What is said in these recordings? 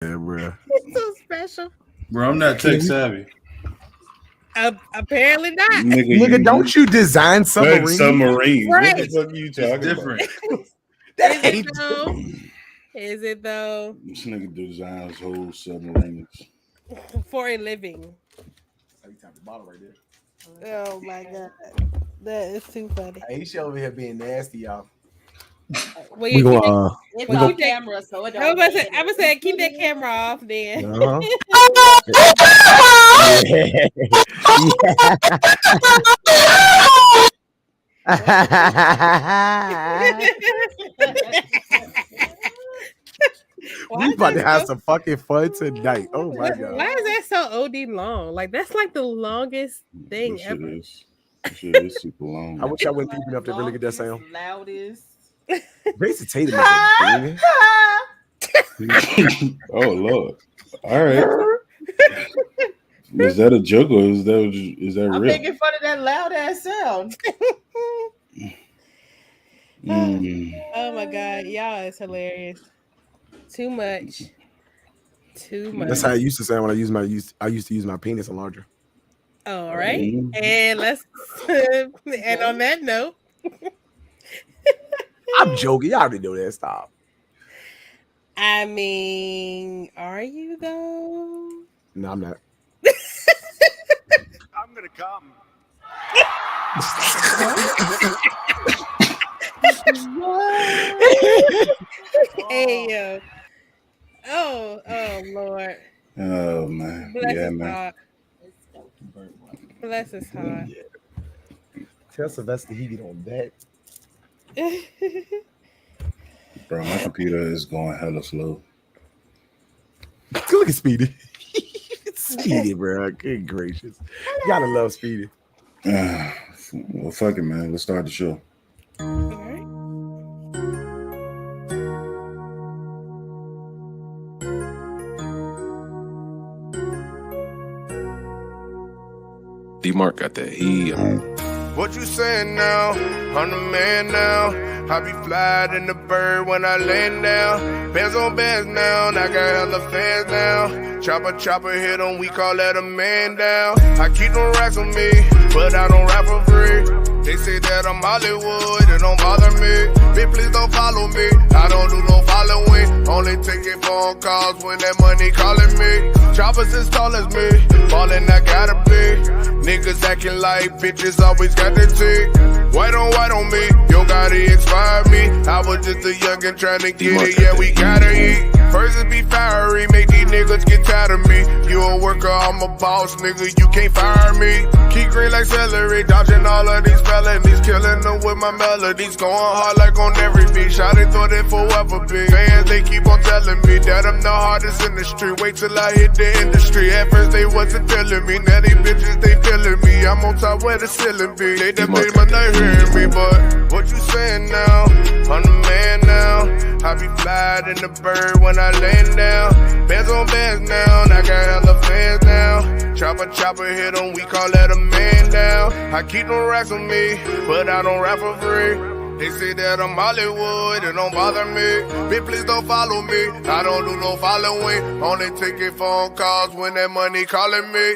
Yeah, bro. It's so special. Bro, I'm not tech savvy. Apparently not. Nigga, don't you design submarines? Submarines. Right. What the fuck are you talking It's different. That Is ain't it though? Is it though? This nigga designs whole submarines. For a living. You tapped the bottle right there. Oh my god. That is too funny. Hey, she over here being nasty, y'all. Well, We you keep gonna, It's We on keep that- camera, so it I don't. was gonna say keep that camera off then. Why we is about to that have so- some fucking fun tonight. Oh my god. Why is that so OD long? Like that's like the longest thing This shit ever. is. This shit is super long. I wish I went deep enough to really get that sound. Loudest. Jason Tatum is a nigga. Oh Lord. All right. Is that a joke or is that I'm real? making fun of that loud ass sound. Oh my god, y'all is hilarious. Too much. Too much. That's how I used to sound when I used to use my penis enlarger. All right. Mhm. And let's and on that note, I'm joking. Y'all already know that. Stop. I mean, are you though? No, I'm not. I'm gonna come. Hey yo. Oh Lord. Oh man. Bless Yeah, his man. heart. Bless his heart. Tell Sylvester he get on that. Bro, my computer is going hella slow. Look at Speedy. Speedy, bro. Good gracious. You gotta love Speedy. Well, fuck it, man. Let's start the show. All right. D-Mark got that heat. What you saying now? I'm the man now. I be flying in the bird when I land down. Bands on bands now, I got hella fans now. Chopper hit 'em, we call that a man down. I keep them racks on me, but I don't rap for free. They say that I'm Hollywood, it don't bother me. Bitch, please don't follow me, I don't do no following. Only taking phone calls when that money calling me. Choppers as tall as me, ballin' I gotta be. Niggas acting like bitches always got the tick. White on me, yo gotta expire me. I was just a youngin' tryna get it, yeah we gotta eat. First it be fiery, make these niggas get tired of me. You a worker, I'm a boss, nigga, you can't fire me. Keep green like celery, dodging all of these felonies. Killing them with my melodies, going hard like on every beat. Shawty thought it forever be. Fans, they keep on telling me that I'm the hardest in the street. Wait till I hit the industry. At first they wasn't feeling me, now these bitches they feeling me. I'm on top where the ceiling be. They done made my night hearing me, but what you saying now? I'm the man now. I be flying in the bird when I land down. Bands on bands now, I got hella fans now. Chopper hit 'em, we call that a man down. I keep them racks on me, but I don't rap for free. They say that I'm Hollywood, it don't bother me. Bitch, please don't follow me, I don't do no following. Only taking phone calls when that money calling me.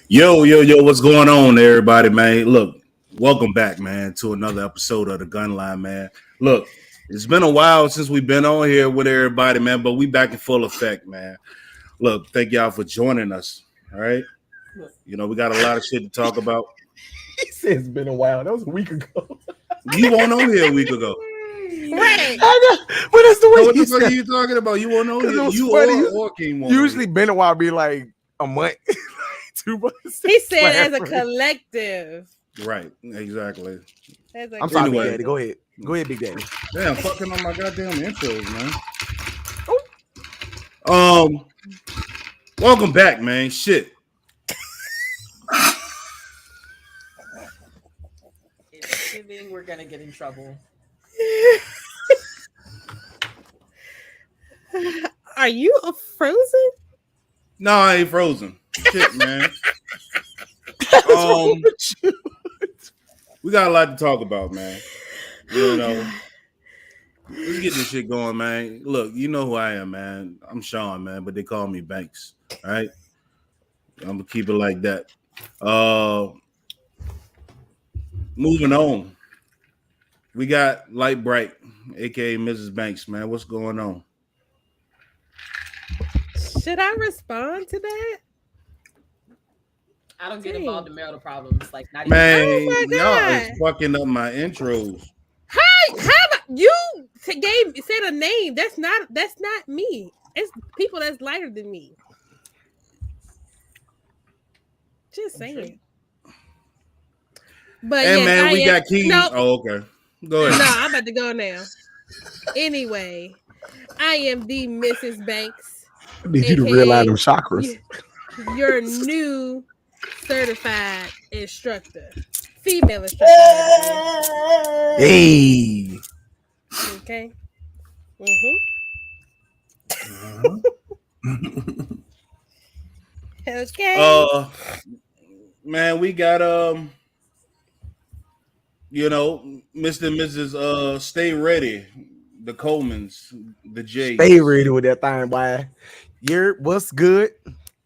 Yo, what's going on, everybody, man? Look, welcome back, man, to another episode of The Gun Line, man. Look, it's been a while since we've been on here with everybody, man, but we back in full effect, man. Look, thank y'all for joining us, all right? You know, we got a lot of shit to talk about. He said it's been a while. That was a week ago. You weren't on here a week ago. Right. I know, but that's the way What he the fuck said. are you talking about? You weren't on Because it here. was You funny. or King won't. Usually been a while be like a month. Two brothers. He said as a collective. Right, exactly. As a I'm sorry, Anyway. Big Daddy. Go ahead. Go ahead, Big Daddy. Damn, fucking on my goddamn intros, man. Welcome back, man. Shit. It's giving, we're gonna get in trouble. Are you frozen? No, I ain't frozen. Shit, man. We got a lot to talk about, man. You know, let's get this shit going, man. Look, you know who I am, man. I'm Sean, man, but they call me Banks. All right, I'm gonna keep it like that. Moving on, we got Light Bright, aka Mrs. Banks, man. What's going on? Should I respond to that? I don't get Dang. involved in marital problems. Like, not even. Man, Oh my y'all God. is fucking up my intros. How about you said a name? That's not me. It's people that's lighter than me. Just saying. But And yes, man, we got Keys. No, Oh, okay. Go ahead. no, I'm about to go now. Anyway, I am the Mrs. Banks, I need you to AKA realign them chakras. your new certified instructor, female instructor. Hey. Okay. Okay. Man, we got Mr. and Mrs. Stay Ready, the Colemans, the Jays. Stay ready with that thing, boy. What's good?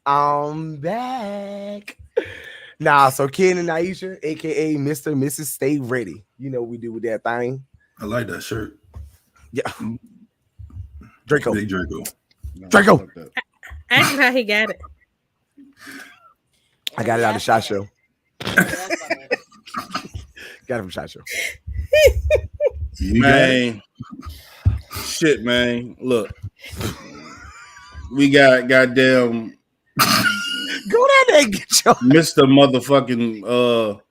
I'm back. Nah, so Ken and Aisha, aka Mr. and Mrs. Stay Ready. You know what we do with that thing. I like that shirt. Yeah. Draco. Big Draco. No, Draco. fuck that. Ask him how he got it. I got it out of the SHOT Show. That's fine. Got it from SHOT Show. You got it? Man, shit, man. Look, we got goddamn Go down there and get your Mr. Motherfucking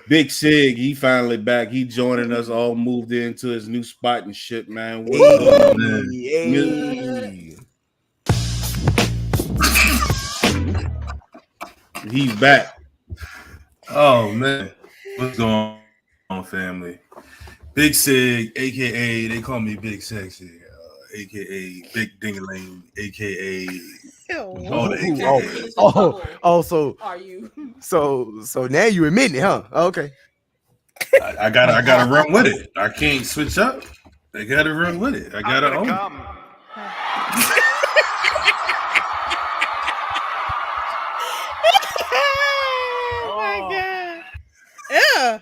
Big Sig. He finally back. He joining us. All moved into his new spot and shit, man. What's going on? Hey. He's back. Oh man, what's going on, family? Big Sig, aka they call me Big Sexy, aka Big Dingaling, aka all the AKAs. So Are you? so now you admit it, huh? Okay. I gotta run with it. I can't switch up. I gotta run with it. I gotta own it. Oh my God. Yeah.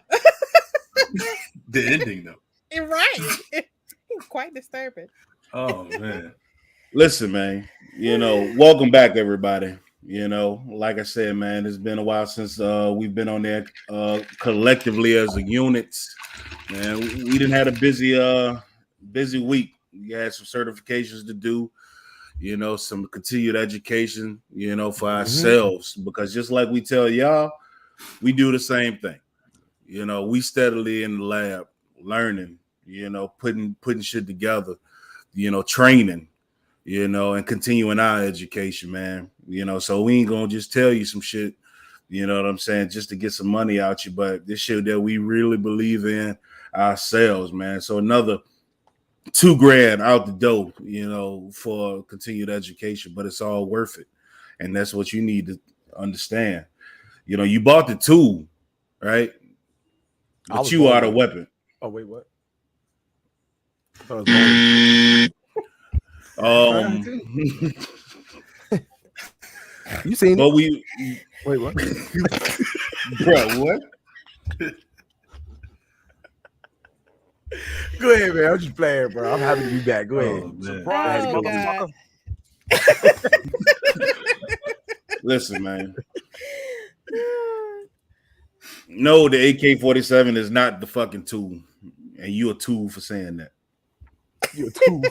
The ending though. You're right. Quite disturbing. Oh man. Listen, man. Welcome back, everybody. Like I said, man, it's been a while since we've been on there collectively as a unit. Man, we didn't have a busy week. We had some certifications to do, some continued education, for ourselves. Because just like we tell y'all, we do the same thing. We steadily in the lab learning, putting shit together, training, and continuing our education, man. So we ain't gonna just tell you some shit, you know what I'm saying, just to get some money out you, but this shit that we really believe in ourselves, man. So another $2,000 out the door, for continued education, but it's all worth it. And that's what you need to understand. You bought the tool, right? But you are the weapon. Oh wait, what? You seen but it? we Wait, what? bro, what? Go ahead, man. I'm just playing, bro. I'm happy to be back. Go ahead. man. Surprise, Oh, motherfucker. Listen, man. No, the AK-47 is not the fucking tool, and you a tool for saying that. You're a tool.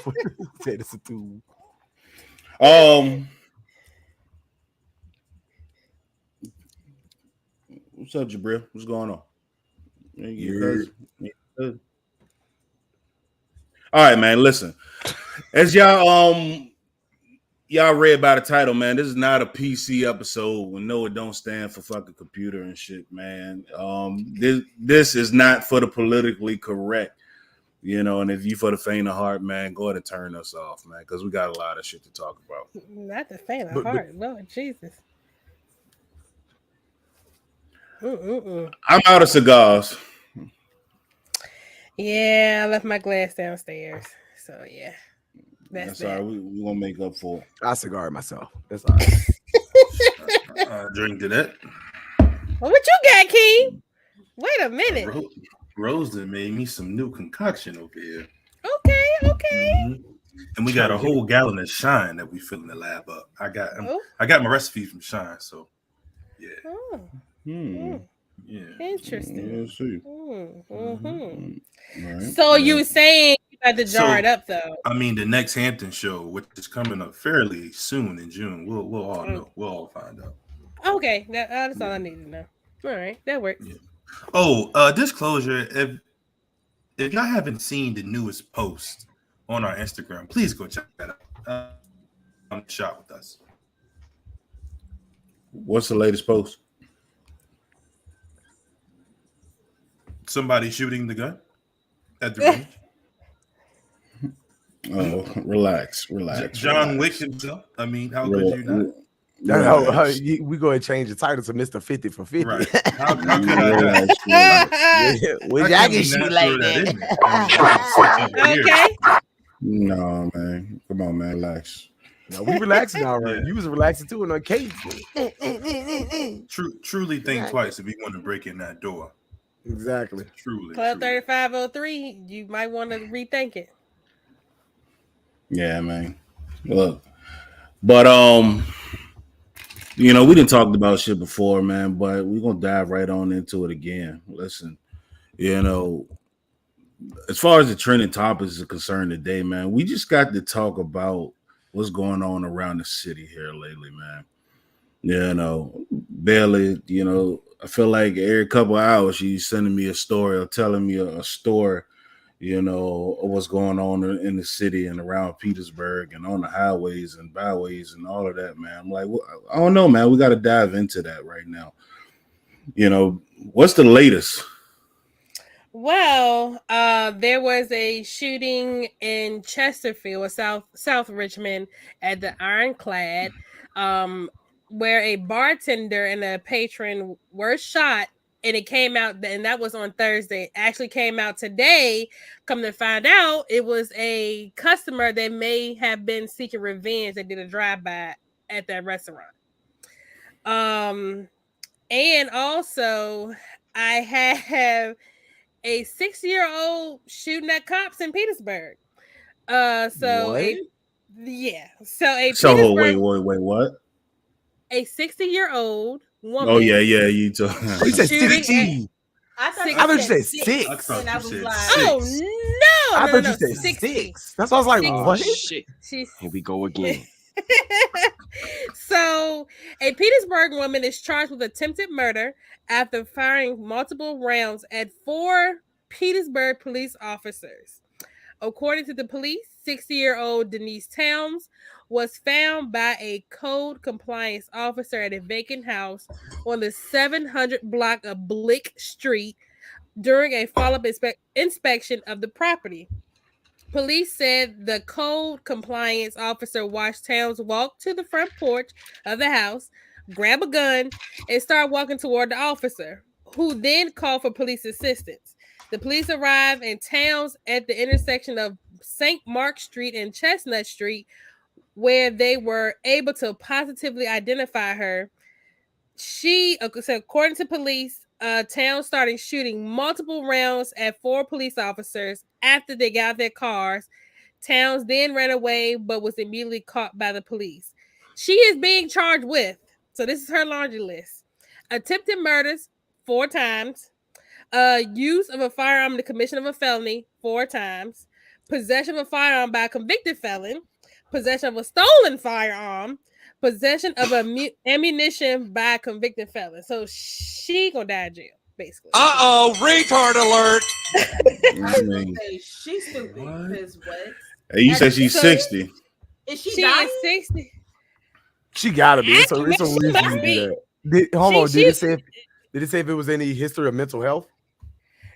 Said it's a tool. What's up, Jabril? What's going on? You're- All right, man. Listen, as y'all read by the title, man. This is not a PC episode. We know it don't stand for fucking computer and shit, man. This is not for the politically correct, you know. And if you for the faint of heart, man, go ahead and turn us off, man, because we got a lot of shit to talk about. Not the faint of But- heart. Lord Jesus. I'm out of cigars. Yeah, I left my glass downstairs. So yeah. That's all right. that. We gonna make up for it. I cigar myself. That's all right. Drink to that. Well, what you got, King? Wait a minute. Rose done made me some new concoction over here. Okay. Mhm. And we got a whole gallon of Shine that we fill in the lab up. I got my recipe from Shine, so yeah. Oh, Yeah. interesting. Let's see. Mhm. All right. So you were saying you had to jar it up, though. I mean, the next Hampton show, which is coming up fairly soon in June, we'll all know. We'll all find out. Okay, that's all I need to know. All right, that works. Yeah. Oh, disclosure: if y'all haven't seen the newest post on our Instagram, please go check that out. On the shop with us. What's the latest post? Somebody shooting the gun at the range. Oh, relax. John Wick himself. I mean, how could you not? We go and change the title to Mr. 50 for 50. Right. How could I not? Which How I can can we shoot not like throw that in that. there? I mean, Okay. No, man. Come on, man. Relax. No, we relaxing already. Yeah. You was relaxing too in the cage. Truly think twice if you want to break in that door. Exactly. Truly. Club truly. 3503, you might want to rethink it. Yeah, man. Look. But you know, we didn't talk about shit before, man, but we're gonna dive right on into it again. Listen, you know, as far as the trending topics are concerned today, man, we just got to talk about what's going on around the city here lately, man. You know, barely, you know, I feel like every couple of hours she's sending me a story or telling me a story, you know, of what's going on in the city and around Petersburg and on the highways and byways and all of that, man. I'm like, well, I don't know, man. We got to dive into that right now. You know, what's the latest? Well, there was a shooting in Chesterfield, or South Richmond, at the Ironclad, where a bartender and a patron were shot, and it came out, and that was on Thursday. It actually came out today. Come to find out, it was a customer that may have been seeking revenge that did a drive-by at that restaurant. And also, I have a 6-year-old shooting at cops in Petersburg. So What? So wait, what? A 60-year-old woman. Oh yeah, you talk. Oh, you said Shooting 60. I thought I thought you said six. I thought And I you was said like, six. Oh no! I thought you said 60. 6. That's why I was like, 60. what? Shit. She's Here we go again. So, a Petersburg woman is charged with attempted murder after firing multiple rounds at 4 Petersburg police officers. According to the police, 60-year-old Denise Towns was found by a code compliance officer at a vacant house on the 700 block of Blick Street during a follow-up inspection of the property. Police said the code compliance officer watched Towns walk to the front porch of the house, grab a gun, and start walking toward the officer, who then called for police assistance. The police arrived in Towns at the intersection of St. Mark Street and Chestnut Street, where they were able to positively identify her. According to police, Towns started shooting multiple rounds at 4 police officers after they got out their cars. Towns then ran away, but was immediately caught by the police. She is being charged with, so this is her laundry list: attempted murders 4 times, use of a firearm in the commission of a felony 4 times, possession of a firearm by a convicted felon, possession of a stolen firearm, possession of ammunition by a convicted felon. So she gonna die in jail, basically. Retard alert. I mean, She's stupid. Because what? Hey, you said she's 60. Is she She dying? is 60. She gotta be. It's a Actually, reason she you must do be. that. Hold on. Did It say if it was any history of mental health?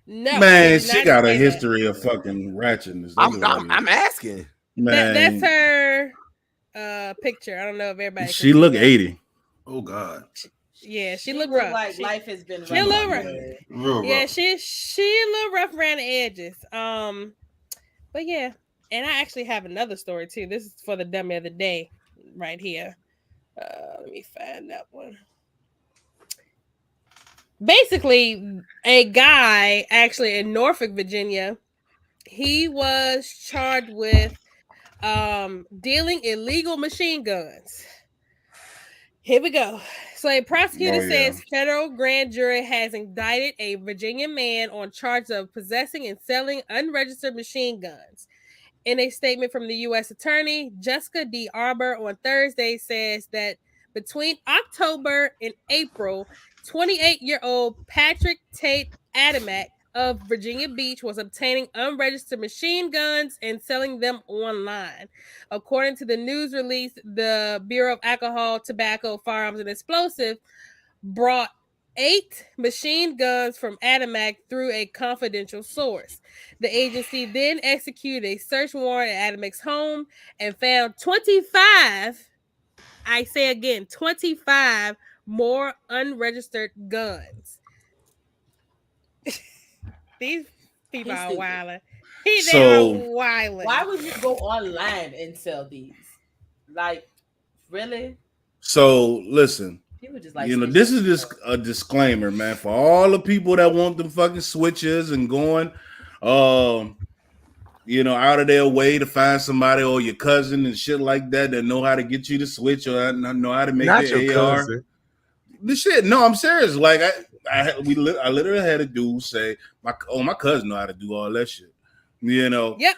No, Man, it did she not got a say that. history of fucking ratchetness. I'm asking. Man, That's her picture. I don't know if everybody can she see look that. 80. oh God, Yeah, she She look look rough. like She- life has been she a little rough. rough. real Yeah, rough. she a little rough around the edges. But yeah, and I actually have another story too. This is for the dummy of the day, right here. Let me find that one. Basically, a guy actually in Norfolk, Virginia, he was charged with dealing illegal machine guns. Here we go. So a prosecutor Oh, yeah. says federal grand jury has indicted a Virginia man on charge of possessing and selling unregistered machine guns. In a statement from the U.S. Attorney, Jessica D. Arbor on Thursday says that between October and April, 28-year-old Patrick Tate Adamak of Virginia Beach was obtaining unregistered machine guns and selling them online. According to the news release, the Bureau of Alcohol, Tobacco, Firearms, and Explosives brought 8 machine guns from Adamak through a confidential source. The agency then executed a search warrant at Adamak's home and found 25, I say again, 25 more unregistered guns. These people He's are stupid. wilding. So- They are wilding. Why would you go online and sell these? Like, really? So listen, People just like this is snitching. just a disclaimer, man, for all the people that want them fucking switches and going, out of their way to find somebody or your cousin and shit like that know how to get you to switch or know how to make Not the your AR. cousin. The shit, no, I'm serious. Like I literally had a dude say, my cousin know how to do all that shit. Yep.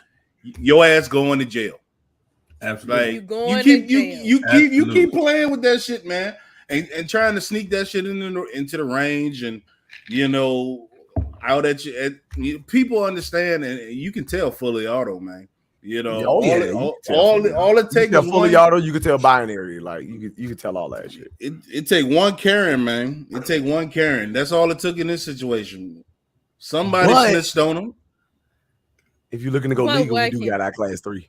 Your ass going to jail. Absolutely. Like You going keep to jail. you Absolutely. keep playing with that shit, man, and trying to sneak that shit into the range and out at you. People understand, and you can tell fully auto, man. Oh, yeah, you can tell all fully it You takes can tell is fully one. auto. You can tell binary. Like you can tell all that shit. It take one Karen, man. It take one Karen. That's all it took in this situation. Somebody But- snitched on him. If you're looking to go Well, legal, we what do can- got our class 3.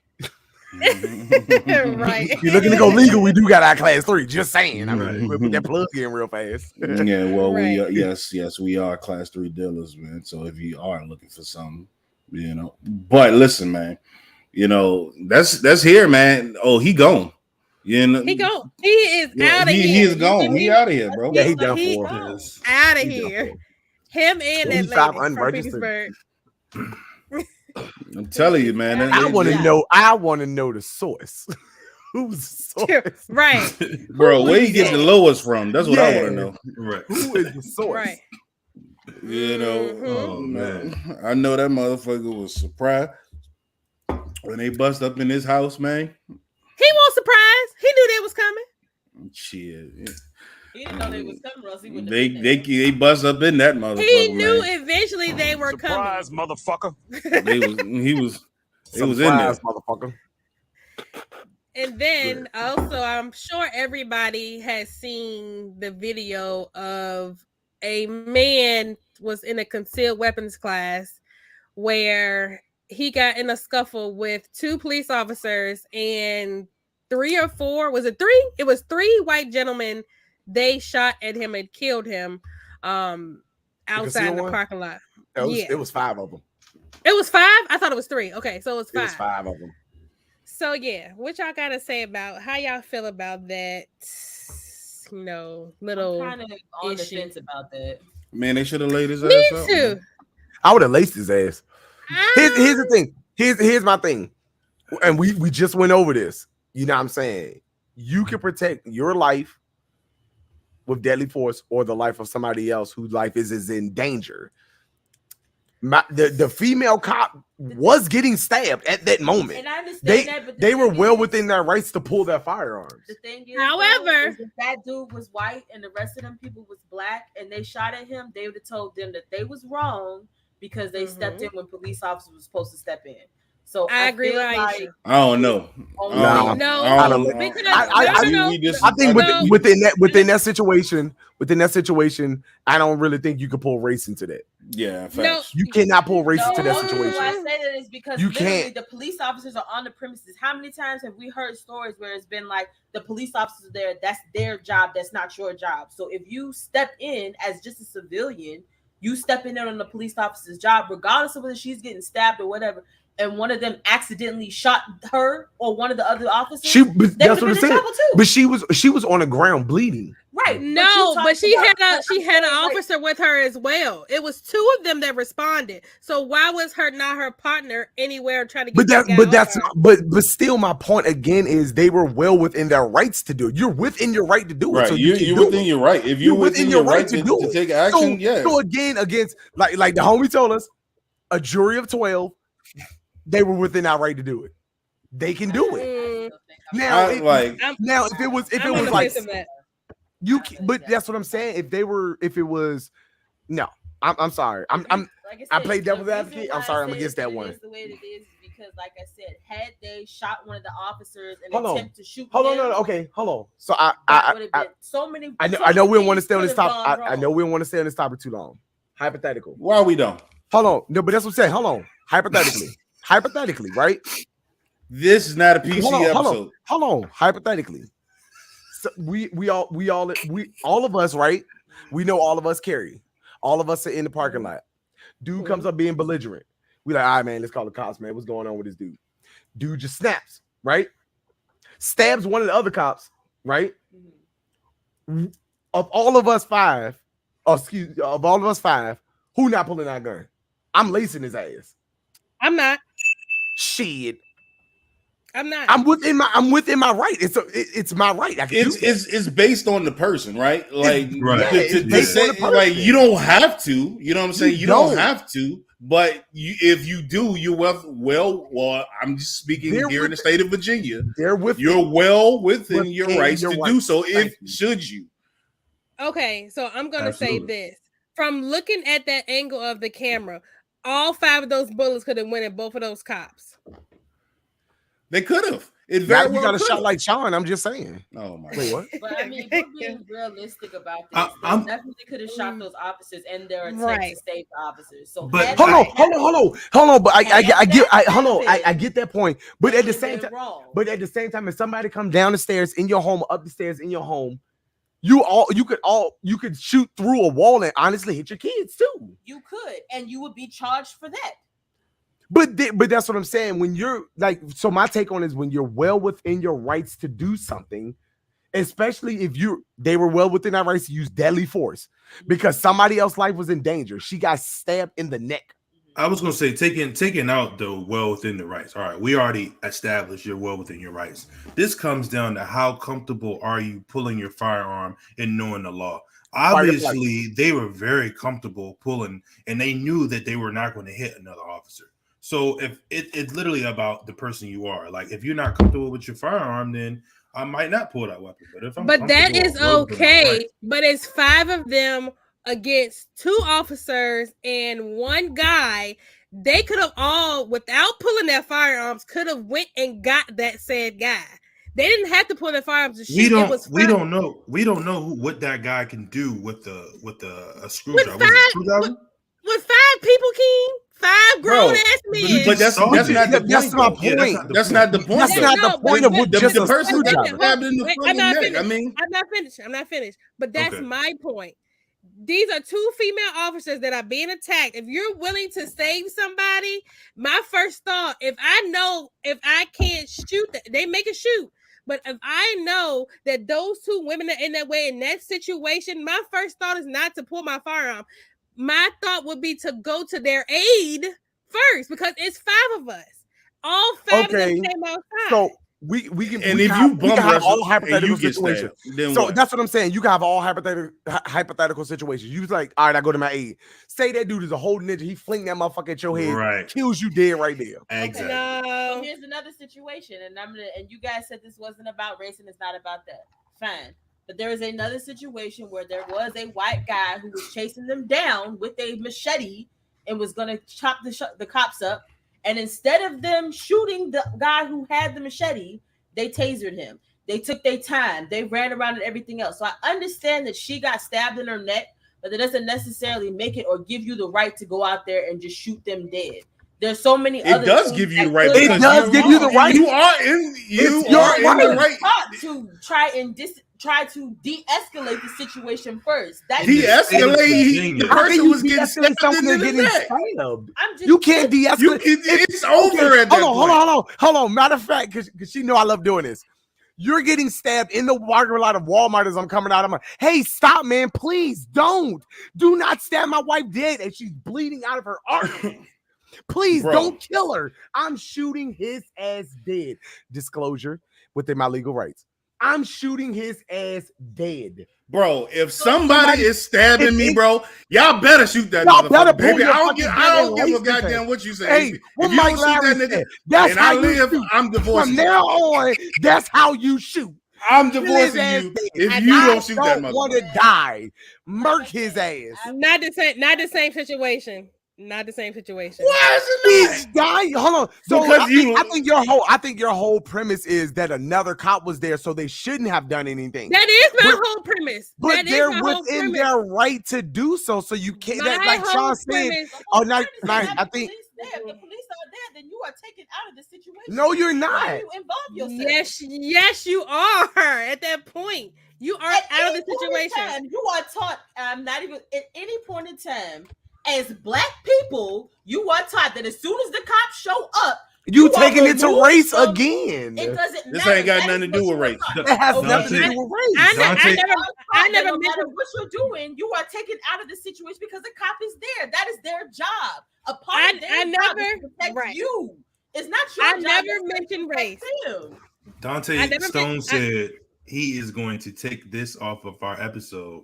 Right. If you're looking to go legal, we do got our class 3. Just saying. I mean, Right. we'll put that plug in real fast. Yeah, well, we Right. yes, we are class 3 dealers, man. So if you are looking for something, but listen, man, that's here, man. Oh, he gone. He go. He is out of here. He is gone. He out of here, bro. Yeah, he done He- for. Yes. Out of He done here. for. Him and that 25 lady from unregistered. Petersburg. I'm telling you, man. I want to know. I want to know the source. Who's the source? Right. bro, Who where is you get that? the lowest from? That's what I Yeah. want to know. Right. Who is the source? Right. Mhm. Oh man. I know that motherfucker was surprised when they bust up in his house, man. He wasn't surprised. He knew they was coming. Shit, He didn't know they was coming, or else he wouldn't have they been there. they bust up in that motherfucker. He knew man. eventually they were Surprise, motherfucker. He was in there. Surprise, motherfucker. And then also, I'm sure everybody has seen the video of a man was in a concealed weapons class where he got in a scuffle with 2 police officers and 3 or 4, was it 3? It was 3 white gentlemen. They shot at him and killed him outside concealed the one? parking lot. It was 5 of them. It was 5? I thought it was 3. Okay, so it was 5. It was 5 of them. So yeah, what y'all gotta say about how y'all feel about that? Little. I'm kind of on the issue. fence about that. Man, they should have laid his Me ass out. too. man. I would have laced his ass. Here's the Ah, thing. Here's my thing. And we just went over this. You know what I'm saying? You can protect your life with deadly force or the life of somebody else whose life is in danger. The female cop was getting stabbed at that moment. And I understand that, but they were well within their rights to pull their firearms. The thing is, however, if that dude was white and the rest of them people was black and they shot at him, they would have told them that they was wrong because they stepped in when police officers were supposed to step in. So I agree with like, I don't know. No, I don't know. I think within that situation, I don't really think you could pull race into that. Yeah, facts. No, You cannot pull race into that situation. Why I say that is because You literally can't. the police officers are on the premises. How many times have we heard stories where it's been like the police officers there, that's their job, that's not your job. So if you step in as just a civilian, you step in there on the police officer's job, regardless of whether she's getting stabbed or whatever, and one of them accidentally shot her or one of the other officers, that's what I said. But she was on the ground bleeding. Right. No, but she had an officer with her as well. It was two of them that responded. So why was not her partner anywhere trying to get but still my point again is they were well within their rights to do it. You're within your right to do it. Right. So you're within your right. If you're within your right to take action, So again, against like the homie told us, a jury of 12, they were within our right to do it. They can do it. Now, if it was like you, but that's what I'm saying. I'm sorry. I played devil's advocate. I'm sorry. I'm against that one. The way it is because, like I said, had they shot one of the officers and attempt to shoot, Okay, hold on. So so many. I know we don't want to stay on this topic. I know we don't want to stay on this topic too long. Hypothetical. Why we don't? Hold on. No, but that's what I'm saying. Hold on. Hypothetically, right? This is not a PC episode. Hold on. Hypothetically, so all of us, right? We know all of us carry. All of us are in the parking lot. Dude comes up being belligerent. We like, all right, man, let's call the cops, man. What's going on with this dude? Dude just snaps, right? Stabs one of the other cops, right? Of all of us five, who not pulling our gun? I'm lacing his ass. I'm not. Shit. I'm not. I'm within my right. It's my right. It's based on the person, right? Like, right. You don't have to. You know what I'm saying? You don't have to. But if you do, you're well. I'm just speaking here in the state of Virginia. You're well within your rights to do so. Should you? Okay, so I'm gonna say this. From looking at that angle of the camera, all 5 of those bullets could have went at both of those cops. They could have. You got a shot like Sean. I'm just saying. Oh my God. But I mean, we're being realistic about this. They definitely could have shot those officers and their attempt to save the officers. So, but hold on. But I get that point. But at the same time, if somebody comes down the stairs in your home, up the stairs in your home, you could shoot through a wall and honestly hit your kids too. You could, and you would be charged for that. But that's what I'm saying. When you're like, so my take on it is when you're well within your rights to do something, especially if they were well within our rights to use deadly force because somebody else's life was in danger. She got stabbed in the neck. I was going to say, taking out the well within the rights. All right, we already established you're well within your rights. This comes down to how comfortable are you pulling your firearm and knowing the law. Obviously, they were very comfortable pulling, and they knew that they were not going to hit another officer. So if it's literally about the person you are. Like, if you're not comfortable with your firearm, then I might not pull that weapon. But that is okay. But it's 5 of them against 2 officers and 1 guy. They could have all, without pulling their firearms, could have went and got that said guy. They didn't have to pull their firearms to shoot. We don't know what that guy can do with a screwdriver. With 5 people, King. 5 grown ass men. But that's not the point. That's not the point. That's not the point of just the person that stabbed in the fucking neck. I'm not finished. But that's my point. These are 2 female officers that are being attacked. If you're willing to save somebody, my first thought, if I can't shoot, they make a shoot. But if I know that those 2 women are in that way in that situation, my first thought is not to pull my firearm. My thought would be to go to their aid first because it's 5 of us. All 5 of them came outside. we can. And we if can you have, we bum can have rush all and hypothetical you get situations. stabbed, then So what? that's what I'm saying. You can have all hypothetical situations. You was like, all right, I go to my aid. Say that dude is a whole ninja. He fling that motherfucker at your head, Right. kills you dead right there. Exactly. So No. here's another situation, and and you guys said this wasn't about race and it's not about that. Fine. But there is another situation where there was a white guy who was chasing them down with a machete and was going to chop the cops up. And instead of them shooting the guy who had the machete, they tasered him. They took their time. They ran around and everything else. So I understand that she got stabbed in her neck, but that doesn't necessarily make it or give you the right to go out there and just shoot them dead. There's so many It other does things give you that the right. could- It because does give you the right. You are in the right. Taught to try to de-escalate the situation first. That's De-escalate. The How can person you was getting de-escalate stabbed something in they're the getting neck. stabbed? I'm just You can't de-escalate. It's over at that point. Hold on. Matter of fact, because she know I love doing this. You're getting stabbed in the parking lot of Walmart as I'm coming out. I'm like, hey, stop, man. Please don't. Do not stab my wife dead. And she's bleeding out of her arteries. Please Bro. don't kill her. I'm shooting his ass dead. Disclosure within my legal rights. I'm shooting his ass dead. Bro, if somebody is stabbing me, bro, y'all better shoot that Y'all better motherfucker, pull baby. your I don't fucking give goddamn a racist goddamn ass. what you say. Hey, If what you Mike don't shoot Lowry that nigga, said, that's and how I you live, shoot. I'm divorcing From you. now on, that's how you shoot. I'm Kill his divorcing ass you dead. if And you I don't shoot that don't want to motherfucker. die. Murk his ass. Not the same situation. Not the same situation. Why is it He's dying. Hold on. So Because I think your whole premise is that another cop was there, so they shouldn't have done anything. That is my But- whole premise. But That is they're my whole within premise. their right to do so. So you can't. My That, like whole Sean said. premise. Oh, not. If I the think. police there, if the police are there, then you are taken out of the situation. No, you're Why not. do you involve yourself? Yes, you are. At that point, you are At out of any the point in situation. time, you are taught. Not even at any point in time, as Black people, you are taught that as soon as the cops show up, You are taking it to removed race from- again. It doesn't This matter. ain't got That nothing is to do what with you are race. taught. It has Okay? nothing to I- do with race. I Dante- never No matter mentioned. what you're doing, you are taken out of the situation because the cop is there. That is their job. A part I of their job is never- to protect right. you. It's not your I job. never it's to mentioned protect race. them. Dante I never Stone meant- said he is going to take this off of our episode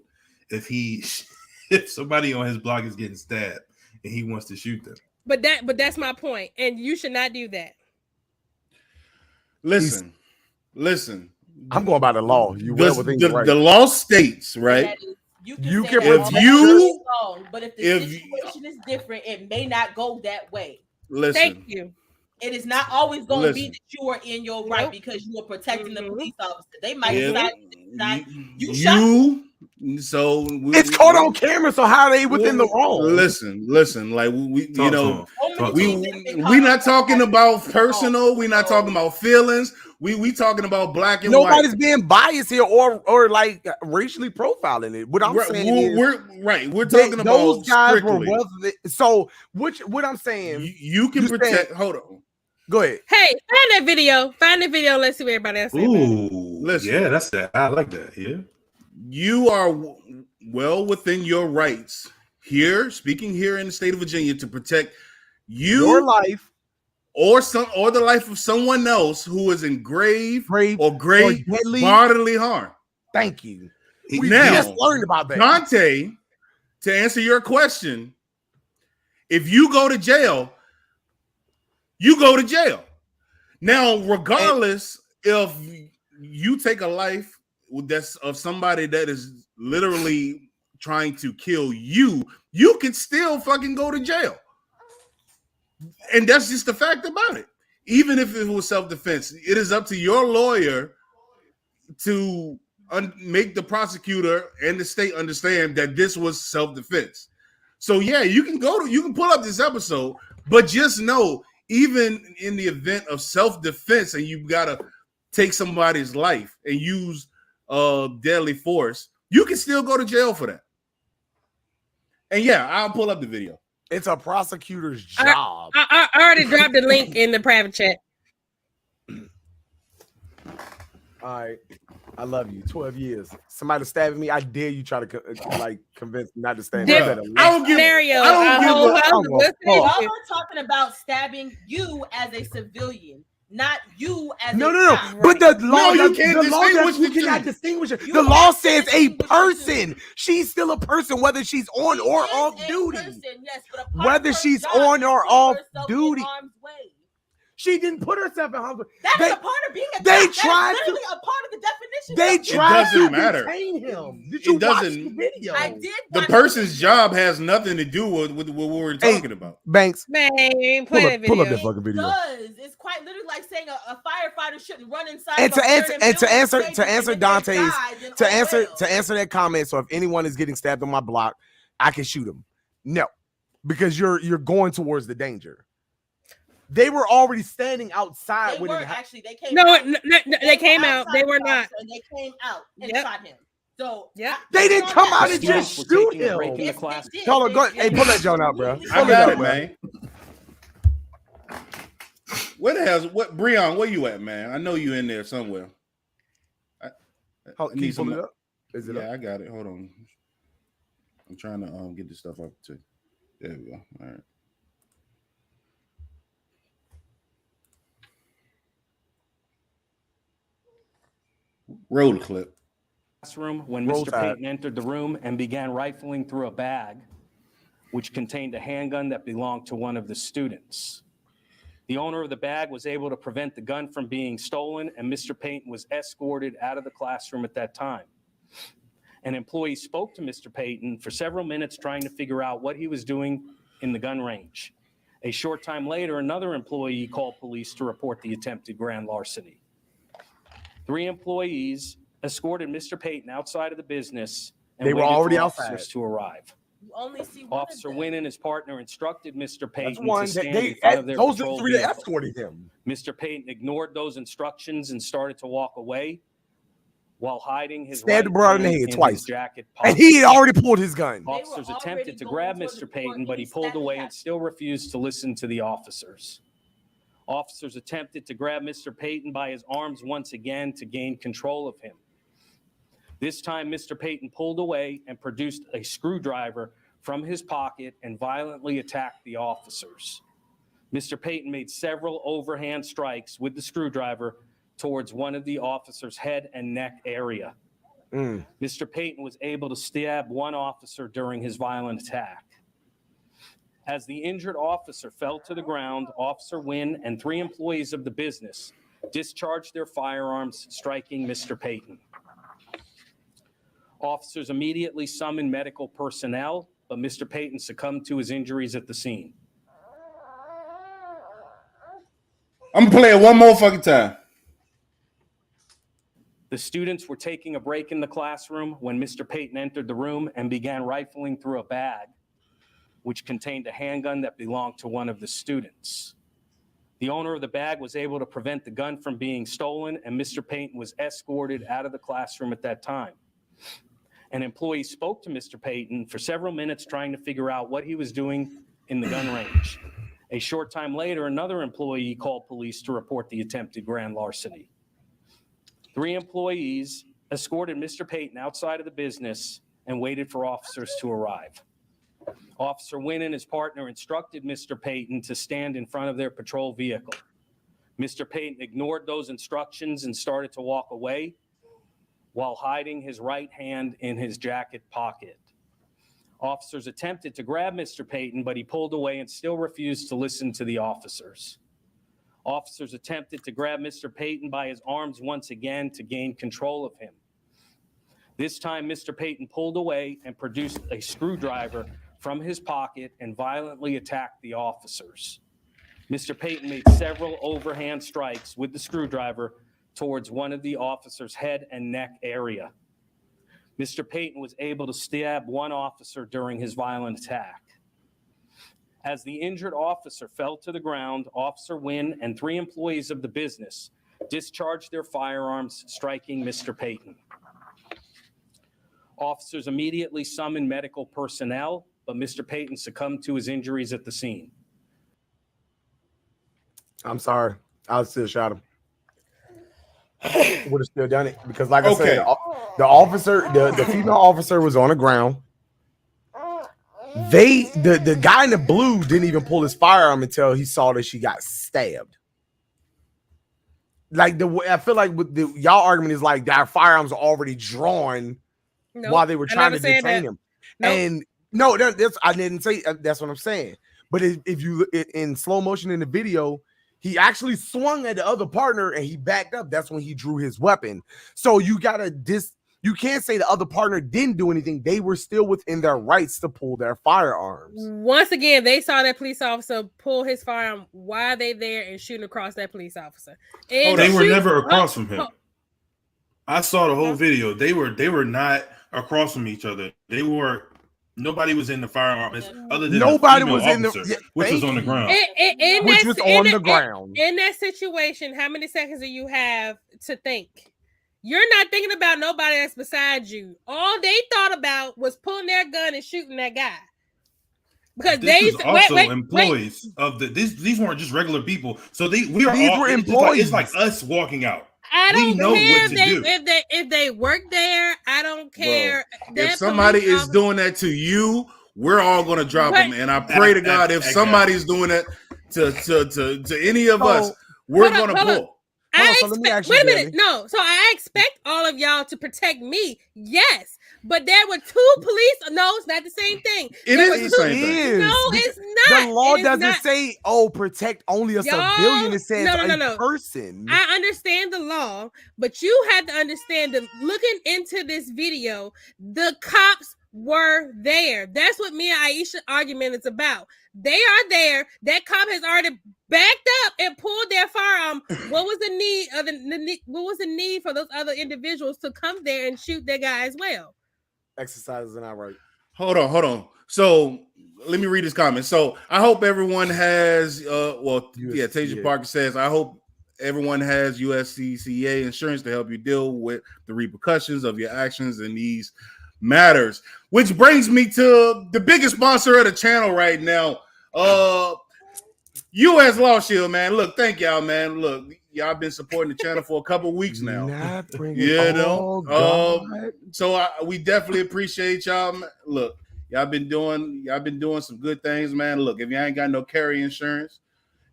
if somebody on his block is getting stabbed and he wants to shoot them. But that's my point, and you should not do that. Listen. I'm going by the law. You well within your right. The law states, right? That is, you You can, can say that protect- all you- day long, but if the if- situation is different, it may not go that way. Listen. Thank you. It is not always going to be Listen. that you are in your right Nope. because you are protecting the Mhm. police officer. They might If decide you shot so It's caught on camera, so how are they within the wrong? Listen, like we Talk you to know, him. so many Talk to things him. that they we call not talking about personal, Oh, we not no. talking about feelings, we talking about black and Nobody's white. being biased here or like racially profiling it. What I'm saying is We're talking about those guys strictly. were so what I'm saying. You can you protect. saying- Hold on. Go ahead. Hey, find that video. Find the video. Let's see what everybody else says. Ooh, Listen. yeah, that's that. I like that. Yeah. You are well within your rights here, speaking here in the state of Virginia, to protect Your you life, or the life of someone else who is in grave grave or great deadly. bodily harm. Thank you. We Now, just learned about that. Dante, to answer your question, if you go to jail, you go to jail. Now, regardless if you take a life that's of somebody that is literally trying to kill you, you can still fucking go to jail. And that's just the fact about it. Even if it was self-defense, it is up to your lawyer to make the prosecutor and the state understand that this was self-defense. So yeah, you can pull up this episode, but just know, even in the event of self-defense and you've got to take somebody's life and use deadly force, you can still go to jail for that. And yeah, I'll pull up the video. It's a prosecutor's job. I already dropped the link in the private chat. All right. I love you. 12 years. Somebody stabbing me. I dare you try to convince me not to stand Bruh, up. I don't give Scenario. I don't A give whole a- house I'm is a listening fuck. to Y'all you. are talking about stabbing you as a civilian. not you as No. a cop. But the law, you can't the law distinguish you the two. cannot distinguish it. You The law have to says a distinguish the person. two. She's still a person, whether she's on She or is off a duty. person, yes, but a part Whether of her she's job on is or to put off herself duty. in harm's way. She didn't put herself in harm's way. That's They- a part of being a they cop. tried That's to- literally a part of the definition. They of tried to doesn't matter. detain him. Did It you watch doesn't- the video? I did. The watch person's the job has nothing to do with what we're talking about. Banks, Man, play pull that up video. that fucking video. Does. It's quite literally like saying a firefighter shouldn't run inside. And of to a answer burning and to building answer safely, to answer and if they Dante's die, then oh well. to answer that comment. So if anyone is getting stabbed on my block, I can shoot him. No, because you're going towards the danger. They were already standing outside They when were it happened. actually. They came. No, out. they came out. outside They were the not. officer, And they came out and Yep. shot him. So Yep. They didn't come out and Students just were shoot taking a him. break in the Yes, class. they did. Hold on, They- go. they Hey, pull that Joan out, bro. completely- I Pull got up, it, bro. man. Where the hell's what Breon? Where you at, man? I know you in there somewhere. Can you pull it up? Is it Yeah, up? I got it. Hold on. I'm trying to get this stuff up too. There we go. All right. Roll the clip. Classroom when Roll Mr. Tide. Payton entered the room and began rifling through a bag, which contained a handgun that belonged to one of the students. The owner of the bag was able to prevent the gun from being stolen, and Mr. Payton was escorted out of the classroom at that time. An employee spoke to Mr. Payton for several minutes trying to figure out what he was doing in the gun range. A short time later, another employee called police to report the attempted grand larceny. 3 employees escorted Mr. Payton outside of the business and They were waited already for outside. officers to arrive. You only see one Officer of them. Wynn and his partner instructed Mr. Payton That's one. to stand They in front of their those are patrol the 3 that vehicle. escorted him. Mr. Payton ignored those instructions and started to walk away while hiding his Stabbed the right brother in the hand head in twice. his jacket And pocket. he had already pulled his gun. were Officers already attempted to going grab towards Mr. the door Payton, and but he he pulled snapped away back. and still refused to listen to the officers. Officers attempted to grab Mr. Payton by his arms once again to gain control of him. This time, Mr. Payton pulled away and produced a screwdriver from his pocket and violently attacked the officers. Mr. Payton made several overhand strikes with the screwdriver towards one of the officers' head and neck area. Mr. Payton was able to stab one officer during his violent attack. As the injured officer fell to the ground, Officer Wynn and 3 employees of the business discharged their firearms, striking Mr. Payton. Officers immediately summoned medical personnel, but Mr. Payton succumbed to his injuries at the scene. I'm gonna play it one more fucking time. The students were taking a break in the classroom when Mr. Payton entered the room and began rifling through a bag, which contained a handgun that belonged to one of the students. The owner of the bag was able to prevent the gun from being stolen, and Mr. Payton was escorted out of the classroom at that time. An employee spoke to Mr. Payton for several minutes trying to figure out what he was doing in the gun range. A short time later, another employee called police to report the attempted grand larceny. 3 employees escorted Mr. Payton outside of the business and waited for officers to arrive. Officer Wynn and his partner instructed Mr. Payton to stand in front of their patrol vehicle. Mr. Payton ignored those instructions and started to walk away while hiding his right hand in his jacket pocket. Officers attempted to grab Mr. Payton, but he pulled away and still refused to listen to the officers. Officers attempted to grab Mr. Payton by his arms once again to gain control of him. This time, Mr. Payton pulled away and produced a screwdriver from his pocket and violently attacked the officers. Mr. Payton made several overhand strikes with the screwdriver towards one of the officers' head and neck area. Mr. Payton was able to stab one officer during his violent attack. As the injured officer fell to the ground, Officer Wynn and 3 employees of the business discharged their firearms, striking Mr. Payton. Officers immediately summoned medical personnel, but Mr. Payton succumbed to his injuries at the scene. I'm sorry. I'll still shot him. Would have still done it because, like I said, the officer, the female officer was on the ground. The guy in the blue didn't even pull his firearm until he saw that she got stabbed. like the way I feel like with the y'all argument is like our firearms are already drawn while they were trying to detain him. Nope. And no, that's I didn't say that's what I'm saying. But if you look in slow motion in the video, he actually swung at the other partner and he backed up. That's when he drew his weapon. So you gotta you can't say the other partner didn't do anything. They were still within their rights to pull their firearms. Once again, they saw that police officer pull his firearm while they there and shooting across that police officer. And they were never across from him. I saw the whole video. They were not across from each other. Nobody was in the firearm other than nobody was in the which was on the ground. Which was on the ground. In that situation, how many seconds do you have to think? You're not thinking about nobody that's beside you. All they thought about was pulling their gun and shooting that guy. Because this was also employees of these weren't just regular people. So these were employees. It's like us walking out. I don't care if they work there. I don't care. If somebody is doing that to you, we're all gonna drop them. And I pray to God, if somebody's doing that to any of us, we're gonna pull. Wait a minute. No, so I expect all of y'all to protect me. Yes, but there were two police. No, it's not the same thing. It is the same thing. No, it's not. The law doesn't say, protect only a civilian. It says a person. I understand the law, but you had to understand that looking into this video, the cops were there. That's what me and Aisha argument is about. They are there. That cop has already backed up and pulled their firearm. What was the need of what was the need for those other individuals to come there and shoot that guy as well? Exercises are not right. Hold on. So let me read this comment. So I hope everyone has Tasia Parker says, I hope everyone has USCCA insurance to help you deal with the repercussions of your actions in these matters, which brings me to the biggest sponsor of the channel right now, US Law Shield, man. Look, thank y'all, man. Look, y'all been supporting the channel for a couple weeks now. So we definitely appreciate y'all. Look, y'all been doing some good things, man. Look, if you ain't got no carry insurance,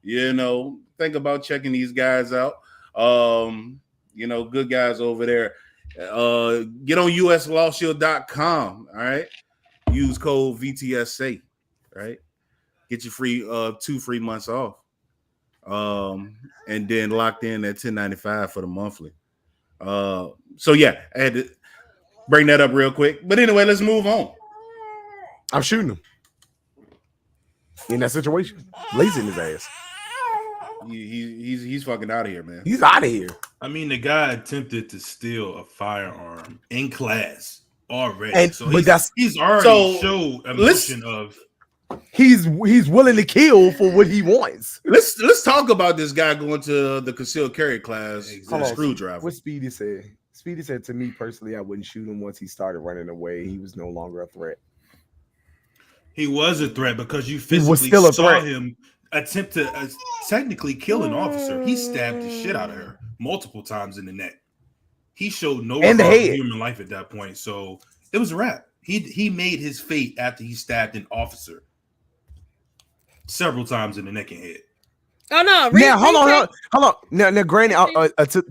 think about checking these guys out. Good guys over there. Get on uslawshield.com. All right. Use code VTSA. Right. Get your free 2 free months off. And then locked in at $10.95 for the monthly. So yeah, I had to bring that up real quick. But anyway, let's move on. I'm shooting him in that situation. Lazy in his ass. He's fucking out of here, man. He's out of here. I mean, the guy attempted to steal a firearm in class already. He's already showed emotion of he's willing to kill for what he wants. Let's talk about this guy going to the concealed carry class. Exactly. Screwdriver. What Speedy said? Speedy said to me personally, I wouldn't shoot him once he started running away. He was no longer a threat. He was a threat because you physically saw him attempt to technically kill an officer. He stabbed the shit out of her multiple times in the neck. He showed no regard for human life at that point. So it was a wrap. He made his fate after he stabbed an officer several times in the neck and head. Oh no! Now hold on. Now, granted,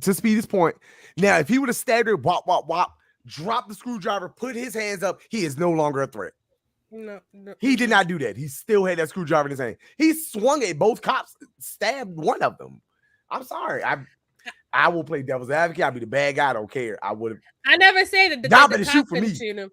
to Speedy's point. Now, if he would have stabbed her, wop, drop the screwdriver, put his hands up, he is no longer a threat. No, he did not do that. He still had that screwdriver in his hand. He swung it. Both cops stabbed one of them. I'm sorry. I will play devil's advocate. I'll be the bad guy. I don't care. I would have. I never said that the cops shoot for me. Shoot him.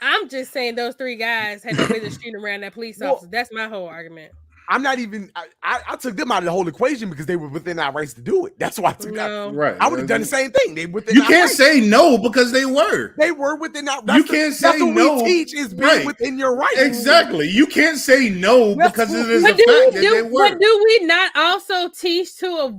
I'm just saying those 3 guys had no business shooting around that police officer. That's my whole argument. I'm not even. I took them out of the whole equation because they were within our rights to do it. That's why I took that. Right. I would have done the same thing. They within. You can't say no because they were. They were within our. You can't say that's what no. We teach is being within your rights. Exactly. You can't say no because it is a fact that they were. But do we not also teach to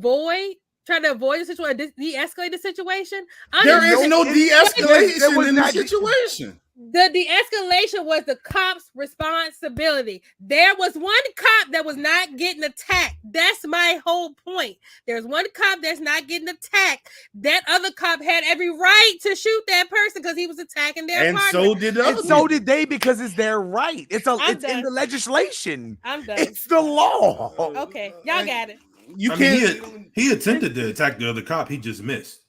try to avoid the situation, de-escalate the situation? There is no de-escalation in the situation. The de-escalation was the cop's responsibility. There was one cop that was not getting attacked. That's my whole point. There's one cop that's not getting attacked. That other cop had every right to shoot that person because he was attacking their partner. So did and so did they because it's their right. It's in the legislation. I'm done. It's the law. Okay, y'all got it. You I can't. mean, he attempted to attack the other cop. He just missed.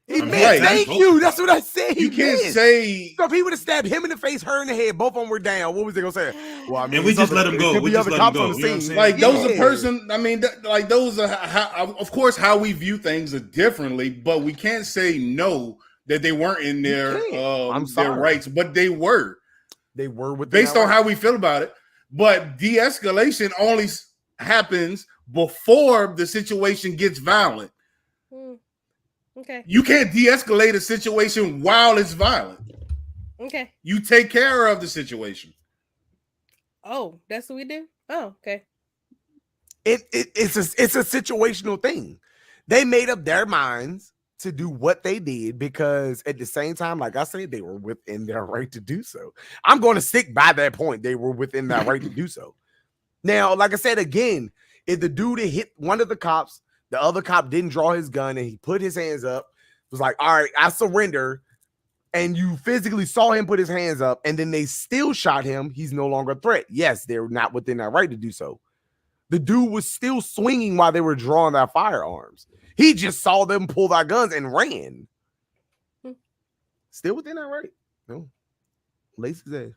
He I mean, missed. right. Thank you. That's what I said. You He can't missed. say. So if he would have stabbed him in the face, her in the head, both of them were down, what was they gonna say? Well, I mean, And we just other- let him it go. could We be just other let him cops go. on the You know what I'm scene. saying? Like those a Yeah. person. I mean, like those are how, of course, how we view things are differently. But we can't say no that they weren't in their I'm their sorry. rights, but they were They were with based on how we feel about it. But de-escalation only happens before the situation gets violent. Okay. You can't de-escalate a situation while it's violent. Okay. You take care of the situation. Oh, that's what we do? Oh, okay. It's a situational thing. They made up their minds to do what they did because at the same time, like I said, they were within their right to do so. I'm going to stick by that point. They were within their right to do so. Now, like I said, again, if the dude had hit one of the cops, the other cop didn't draw his gun and he put his hands up, was like, all right, I surrender. And you physically saw him put his hands up and then they still shot him. He's no longer a threat. Yes, they're not within their right to do so. The dude was still swinging while they were drawing their firearms. He just saw them pull their guns and ran. Still within that right. No. Laces ass.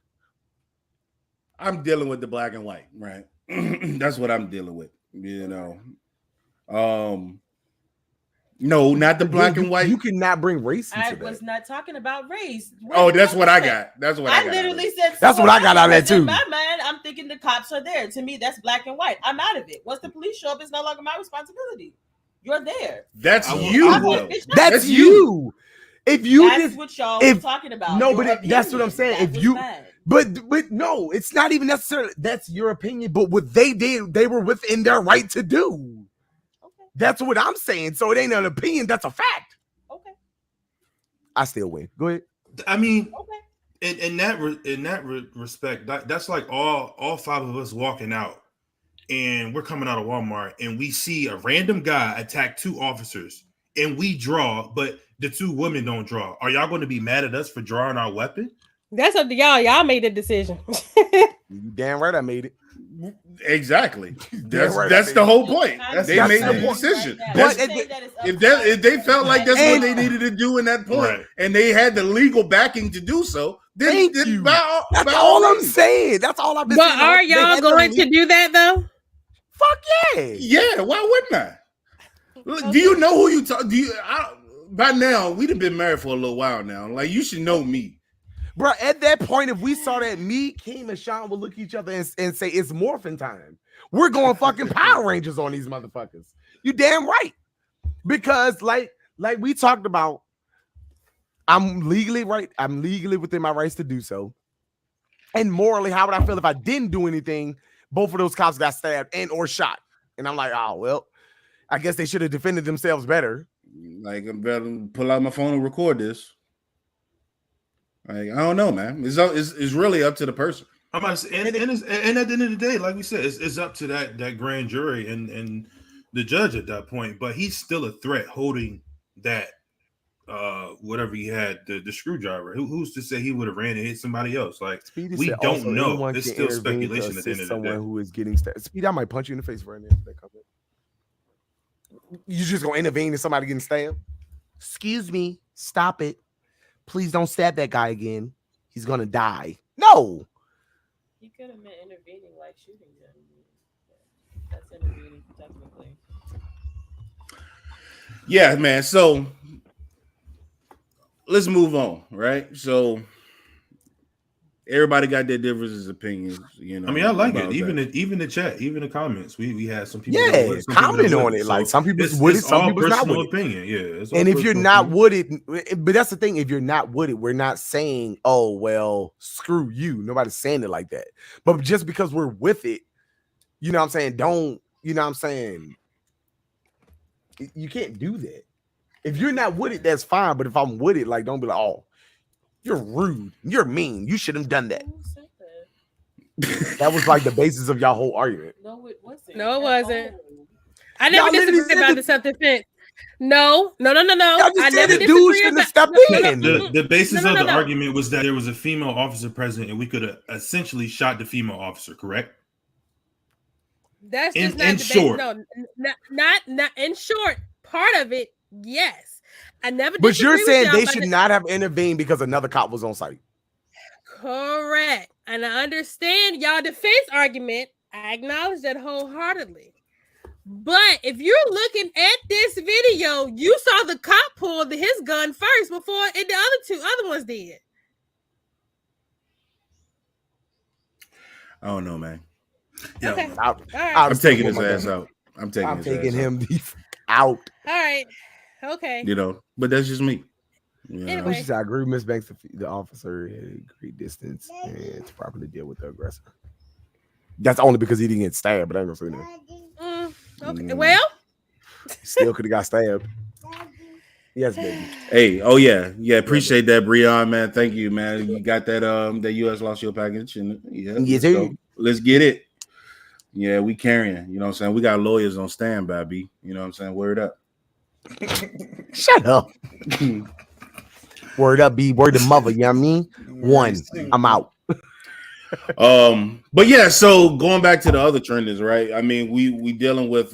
I'm dealing with the black and white, right? That's what I'm dealing with, you know. No, not the black and white. You cannot bring race into I that. was not talking about race. Oh, that's what I got. That's what I got. literally said. That's what I got out of that because in too. my mind, I'm thinking the cops are there. To me, that's black and white. I'm out of it. Once the police show up, it's no longer my responsibility. You're there. That's I will- you. I will- though. That's you. If you That's just what y'all if- were talking about. no, Your but that's what I'm opinion. saying. That If was you- bad. but no, it's not even necessarily that's your opinion, but what they did, they were within their right to do. Okay. That's what I'm saying. So it ain't an opinion, that's a fact. Okay. I still win. Go ahead. I mean, Okay. in that respect, that's like all five of us walking out, and we're coming out of Walmart, and we see a random guy attack two officers, and we draw, but the two women don't draw. Are y'all going to be mad at us for drawing our weapon? That's up to y'all. Y'all made the decision. You damn right I made it. Exactly. That's right, that's I the mean, whole point. That's They the made the point. decision. Right But now. it- I'm saying that it's up If to they felt like that's And- what they needed to do in that point, Right. and they had the legal backing to do so, then, Thank then you. by That's by all I'm means. saying. That's all I've been But saying. are They y'all had the going to legal- do that though? Fuck yeah. Yeah, why wouldn't I? Look, do you know who you talk? By now we'd have been married for a little while now. Like you should know me. Bro, at that point, if we saw that me, Keem, and Sean would look at each other and say it's morphin' time, we're going fucking Power Rangers on these motherfuckers. You damn right. Because like we talked about, I'm legally right. I'm legally within my rights to do so. And morally, how would I feel if I didn't do anything? Both of those cops got stabbed and or shot. And I'm like, oh, well, I guess they should have defended themselves better. Like I'm better pull out my phone and record this. Like I don't know, man. It's really up to the person. I'm about to say, and at the end of the day, like we said, it's up to that grand jury and the judge at that point. But he's still a threat holding that whatever he had, the screwdriver. Who's to say he would have ran and hit somebody else? Like Speedy we said don't also know. anyone It's can still intervene to speculation at the end assist of the someone day. who is getting stabbed. Speedy, I might punch you in the face right now for that comment. You just gonna intervene in somebody getting stabbed? Excuse me, stop it. Please don't stab that guy again. He's gonna die. No. You could have meant intervening like shooting them. That's intervening technically. Yeah, man. So let's move on, right? So everybody got their differences, opinions. You know, I mean, I like about it. Even that. even the chat, even the comments. We had some people. Yeah, that would, some people comment that on wouldn't. it. Like some people's it's, with it, it's some all people's not personal with it. opinion. Yeah, it's all And if you're personal not opinion. with it, but that's the thing. If you're not with it, we're not saying, "Oh well, screw you." Nobody's saying it like that. But just because we're with it, you know what I'm saying? Don't, you know what I'm saying? You can't do that. If you're not with it, that's fine. But if I'm with it, like, don't be like, "Oh, you're rude. You're mean. You shouldn't have done that." Who said that? That was like the basis of y'all whole argument. No, it wasn't. No, it At wasn't. all. I never Y'all literally disagree said about the- the self-defense. No. Y'all just I said never the dude disagree shouldn't have about. stepped No, in. The basis No, of no, the no. argument was that there was a female officer present, and we could have essentially shot the female officer. Correct? That's In- just not in debate. short. No, not in short. Part of it, yes. I never But disagree you're with saying y'all, they but should not have intervened because another cop was on site. correct. And I understand y'all defense argument. I acknowledge that wholeheartedly. But if you're looking at this video, you saw the cop pull his gun first before the other ones did. I don't know, man. Yeah. Okay. I, All right. I'm taking his ass out. I'm taking I'm his taking ass him out. All right. Okay. out. You know, but that's just me. You know? Anyway. She said, I agree with Ms. Banks. The officer had a great distance and to properly deal with the aggressor. That's only because he didn't get stabbed, but I ain't gonna say that. Okay. Well, Still could have got stabbed. Yes, baby. Hey, oh yeah, appreciate that, Breon, man. Thank you, man. You got that that U.S. lost your package, and yeah, Yes, let's sir. go. Let's get it. Yeah, we carrying. You know what I'm saying? We got lawyers on standby, B. You know what I'm saying? Word up. Shut up. Word up, B. Word to mother. You know what I mean? One. I'm out. But yeah, so going back to the other trenders, right? I mean, we dealing with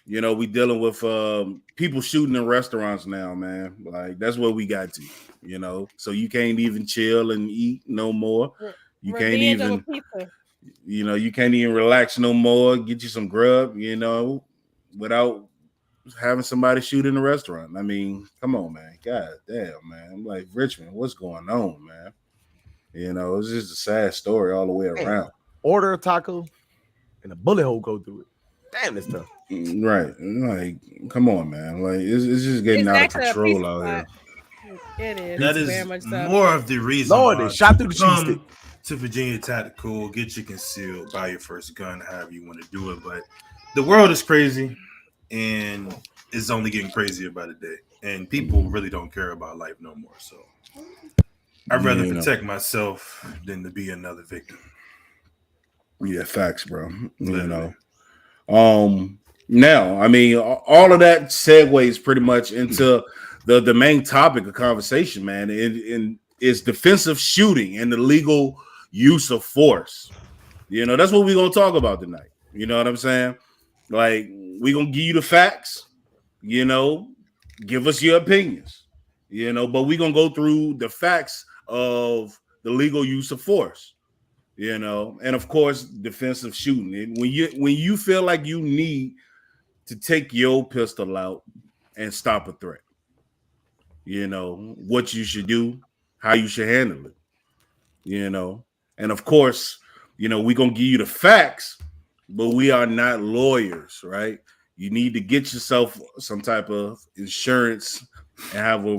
we dealing with people shooting in restaurants now, man. Like that's what we got to, so you can't even chill and eat no more. You can't even, you can't even relax no more. Get you some grub, without having somebody shoot in the restaurant. I mean, come on, man. God damn, man. I'm like, Richmond, what's going on, man? It's just a sad story all the way around. Order a taco and a bullet hole go through it. Damn, this stuff. Right. Like, come on, man. Like, it's just getting out of control out here. It is. That is very much so. more of the reason. Lord, they shot through the cheese stick. To Virginia Tactical, get you concealed, buy your first gun, however you want to do it. But the world is crazy, and it's only getting crazier by the day. And people really don't care about life no more. So I'd rather protect myself than to be another victim. Yeah, facts, bro. Now, I mean, all of that segues pretty much into the main topic of conversation, man. And is defensive shooting and the legal use of force. That's what we're gonna talk about tonight. You know what I'm saying? Like, we're gonna give you the facts, give us your opinions, but we're gonna go through the facts of the legal use of force, and of course, defensive shooting. And when you feel like you need to take your pistol out and stop a threat, what you should do, how you should handle it, and of course, we're gonna give you the facts, but we are not lawyers, right? You need to get yourself some type of insurance and have a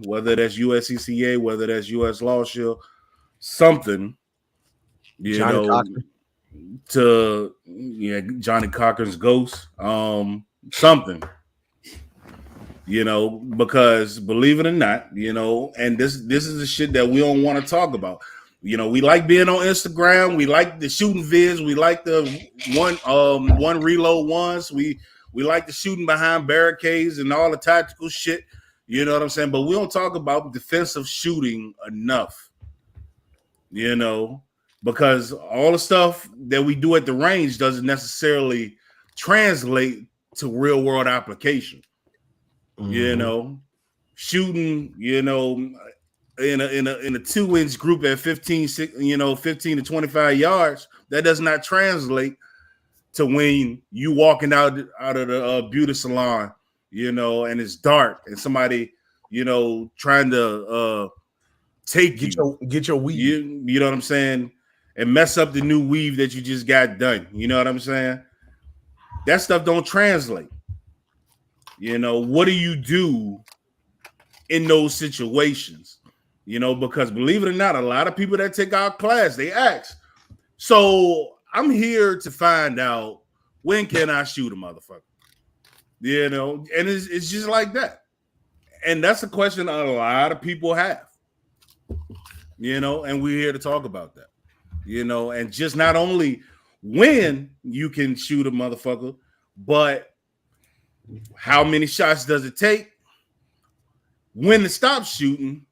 whether that's USCCA, whether that's US Law Shield, something, Johnny Cochran. to Johnny Cochran's ghost, something, because believe it or not, and this is the shit that we don't want to talk about. We like being on Instagram, we like the shooting vids, we like the one reload ones, we like the shooting behind barricades and all the tactical shit, you know what I'm saying? But we don't talk about defensive shooting enough, because all the stuff that we do at the range doesn't necessarily translate to real world application. Shooting, in a 2-inch group at 15 to 25 yards, that does not translate to when you walking out of the beauty salon, and it's dark and somebody, trying to get your weave. You know what I'm saying? And mess up the new weave that you just got done. You know what I'm saying? That stuff don't translate. What do you do in those situations? Because believe it or not, a lot of people that take our class, they ask. So I'm here to find out, when can I shoot a motherfucker? And it's just like that. And that's a question a lot of people have. And we're here to talk about that. And just not only when you can shoot a motherfucker, but how many shots does it take, when to stop shooting,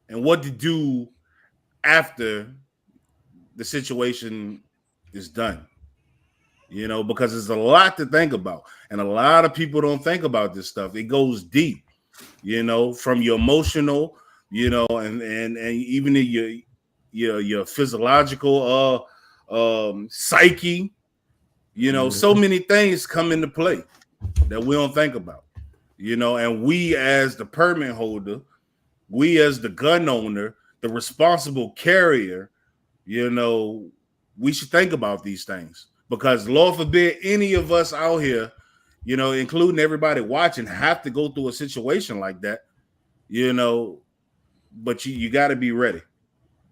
and what to do after the situation it's done. You know, because there's a lot to think about, and a lot of people don't think about this stuff. It goes deep, you know, from your emotional, you know, and even your physiological psyche. You know, so many things come into play that we don't think about. You know, and we as the permit holder, we as the gun owner, the responsible carrier, you know, we should think about these things. Because Lord forbid any of us out here, you know, including everybody watching, have to go through a situation like that, you know, but you got to be ready,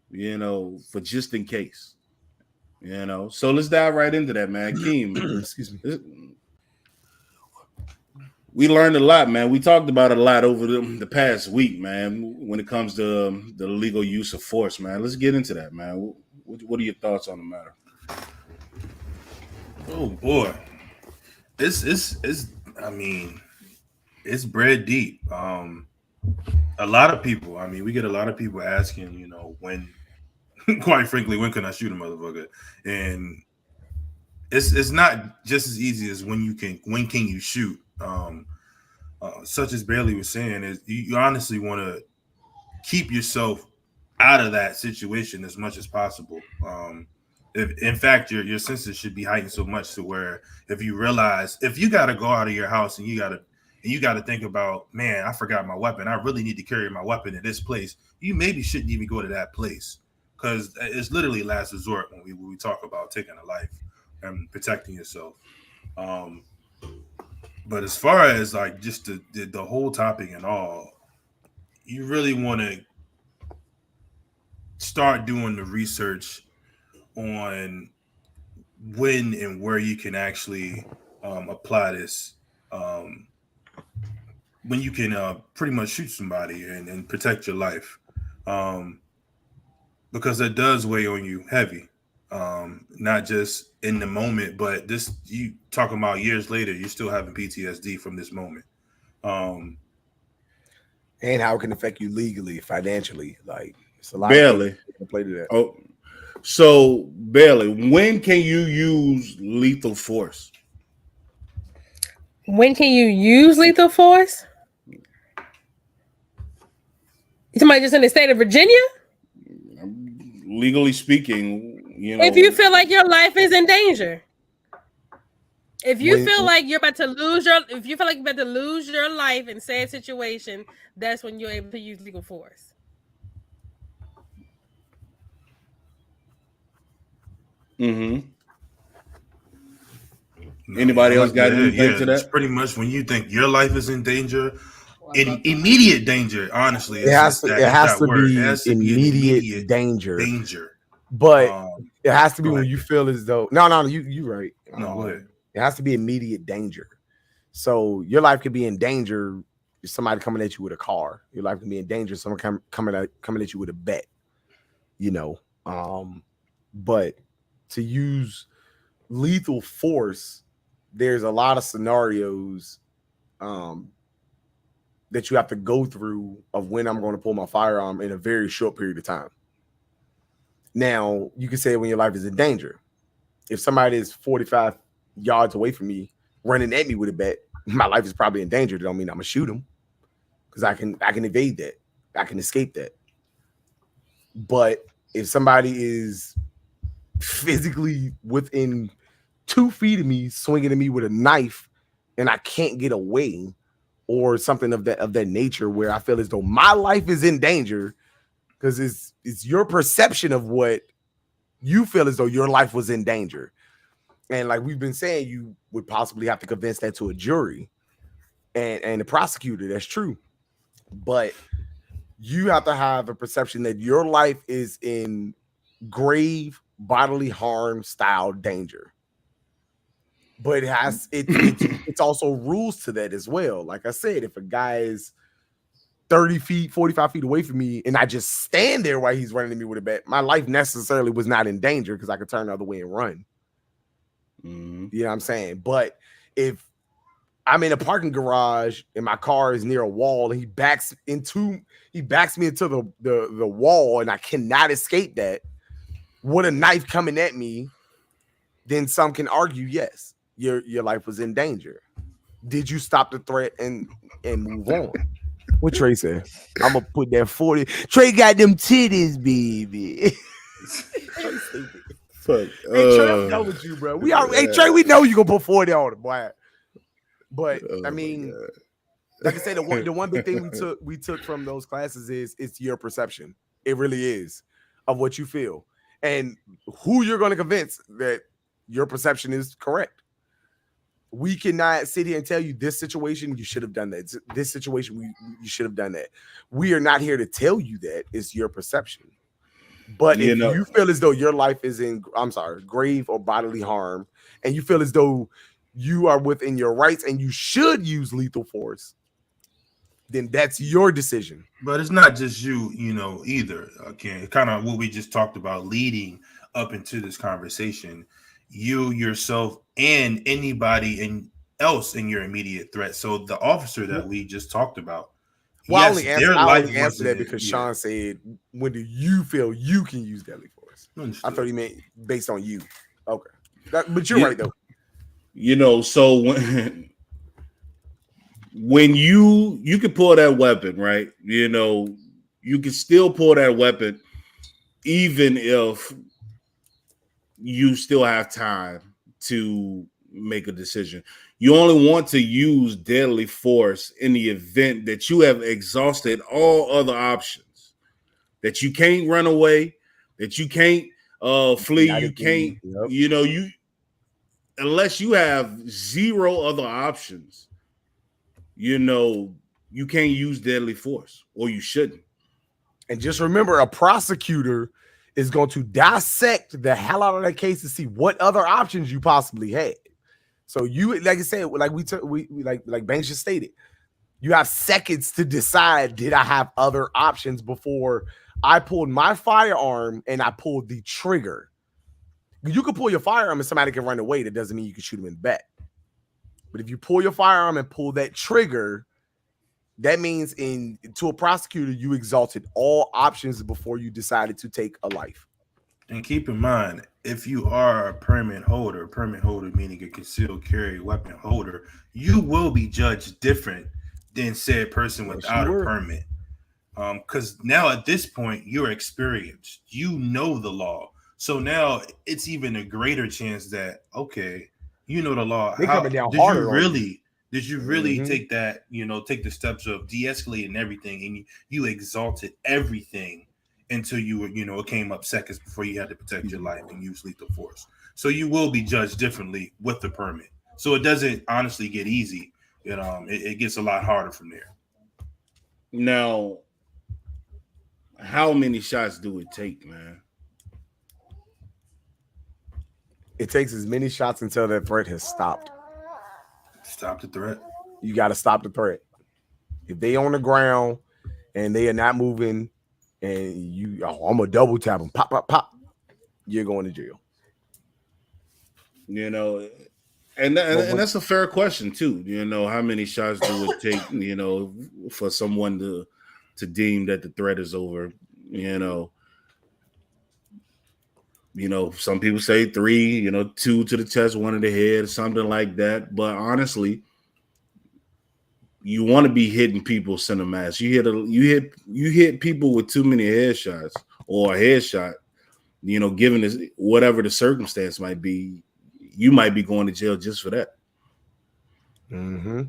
you know, for just in case, you know. So let's dive right into that, man. Keem, excuse me. We learned a lot, man. We talked about it a lot over the past week, man, when it comes to the legal use of force, man. Let's get into that, man. What are your thoughts on the matter? Oh boy, it's I mean, it's bread deep. A lot of people. I mean, we get a lot of people asking, you know, when, quite frankly, when can I shoot a motherfucker? And it's not just as easy as when can you shoot. Such as Bailey was saying, is you honestly want to keep yourself out of that situation as much as possible. If, in fact, your senses should be heightened so much to where if you realize if you got to go out of your house and you got to think about, man, I forgot my weapon. I really need to carry my weapon in this place. You maybe shouldn't even go to that place because it's literally last resort when we talk about taking a life and protecting yourself. But as far as like just the whole topic and all, you really want to start doing the research on when and where you can actually apply this, when you can pretty much shoot somebody and protect your life, because that does weigh on you heavy, not just in the moment, but this you talking about years later, you're still having PTSD from this moment. And how it can affect you legally, financially. Like it's a lot Barely. of play to that. Oh, so Bailey, when can you use lethal force? When can you use lethal force? Somebody just in the state of Virginia? Legally speaking, you know, If you feel like your life is in danger. If you feel like you're about to lose your life in said situation, that's when you're able to use legal force. Mm-hmm. Anybody else got anything to that? It's pretty much when you think your life is in danger, in immediate danger. Honestly, it has to be immediate danger. But it has to be when you feel as though you right. It has to be immediate danger. So your life could be in danger. Somebody coming at you with a car. Your life can be in danger. Someone coming at you with a bat. You know, but to use lethal force, there's a lot of scenarios that you have to go through of when I'm going to pull my firearm in a very short period of time. Now, you can say when your life is in danger. If somebody is 45 yards away from me running at me with a bat, my life is probably in danger. That don't mean I'm gonna shoot him because I can evade that. I can escape that. But if somebody is physically within 2 feet of me, swinging at me with a knife, and I can't get away, or something of that nature, where I feel as though my life is in danger, because it's your perception of what you feel as though your life was in danger. And like we've been saying, you would possibly have to convince that to a jury and the prosecutor. That's true. But you have to have a perception that your life is in grave bodily harm style danger. But it's also rules to that as well. Like I said, if a guy is 30 feet, 45 feet away from me, and I just stand there while he's running at me with a bat, my life necessarily was not in danger because I could turn the other way and run. You know what I'm saying? But if I'm in a parking garage and my car is near a wall and he backs me into the wall and I cannot escape that with a knife coming at me, then some can argue, yes, your life was in danger. Did you stop the threat and move on? What Trey said? I'm gonna put that 40. Trey got them titties, baby. Trey stupid. Fuck. Hey Trey, I'm done with you, bro. Hey Trey, we know you gonna put 40 on it, boy. But I mean, like I said, the one big thing we took from those classes is it's your perception. It really is of what you feel and who you're going to convince that your perception is correct. We cannot sit here and tell you this situation you should have done that. This situation you should have done that. We are not here to tell you that. It's your perception. But if you feel as though your life is in, grave or bodily harm, and you feel as though you are within your rights and you should use lethal force, then that's your decision. But it's not just you, either. Okay, kind of what we just talked about leading up into this conversation. You yourself and anybody else in your immediate threat. So the officer that we just talked about. Well, I only answer that because Sean said, when do you feel you can use deadly force? I thought he meant based on you. Okay. But you're right, though. So when you can pull that weapon, right? You can still pull that weapon even if you still have time to make a decision. You only want to use deadly force in the event that you have exhausted all other options, that you can't run away, that you can't flee, you can't, you unless you have zero other options, you can't use deadly force, or you shouldn't. And just remember, a prosecutor is going to dissect the hell out of that case to see what other options you possibly had. So you, like I said, like like Banks just stated, you have seconds to decide, did I have other options before I pulled my firearm and I pulled the trigger. You can pull your firearm and somebody can run away. That doesn't mean you can shoot them in the back. But if you pull your firearm and pull that trigger, that means to a prosecutor, you exhausted all options before you decided to take a life. And keep in mind, if you are a permit holder meaning a concealed carry weapon holder, you will be judged different than said person without a permit. Because now at this point, you're experienced. You know the law. So now it's even a greater chance that, okay, you know the law. Did you really take that, take the steps of de-escalating everything, and you exalted everything until you were, it came up seconds before you had to protect your life and use lethal force. So you will be judged differently with the permit. So it doesn't honestly get easy. It gets a lot harder from there. Now, how many shots do it take, man? It takes as many shots until that threat has stopped. Stop the threat. You got to stop the threat. If they on the ground and they are not moving, and I'm a double tap them, pop, pop, pop, you're going to jail. And that's a fair question too. How many shots do it take, for someone to deem that the threat is over? Some people say 3, 2 to the chest, 1 to the head, something like that. But honestly, you want to be hitting people center mass. You hit people with too many headshots or a headshot, given this, whatever the circumstance might be, you might be going to jail just for that. Mm-hmm.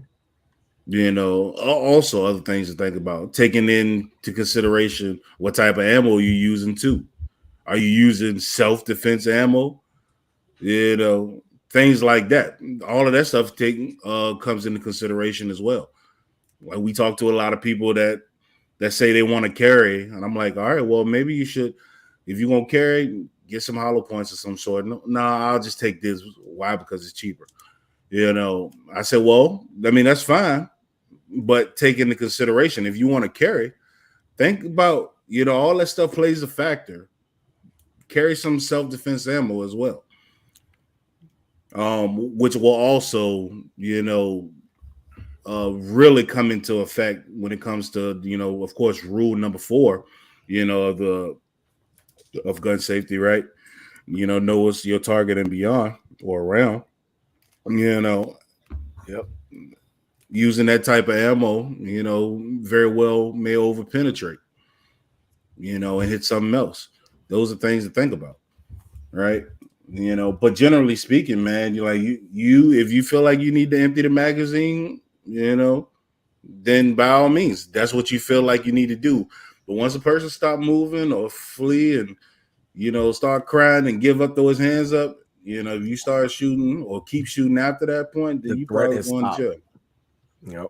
Also other things to think about, taking into consideration what type of ammo you're using too. Are you using self-defense ammo? Things like that. All of that stuff comes into consideration as well. Like, we talk to a lot of people that say they want to carry, and I'm like, all right, well, maybe you should, if you're gonna carry, get some hollow points of some sort. No, I'll just take this. Why? Because it's cheaper. I said, well, that's fine, but take into consideration, if you want to carry, think about, all that stuff plays a factor. Carry some self-defense ammo as well, which will also, really come into effect when it comes to, of course, rule number 4, of gun safety, right? know what's your target and beyond or around. Yep. Using that type of ammo, very well may over penetrate, and hit something else. Those are things to think about, right? But generally speaking, man, you if you feel like you need to empty the magazine, then by all means, that's what you feel like you need to do. But once a person stop moving or flee and start crying and give up, throw his hands up, if you start shooting or keep shooting after that point, then you probably going to jail. Yep.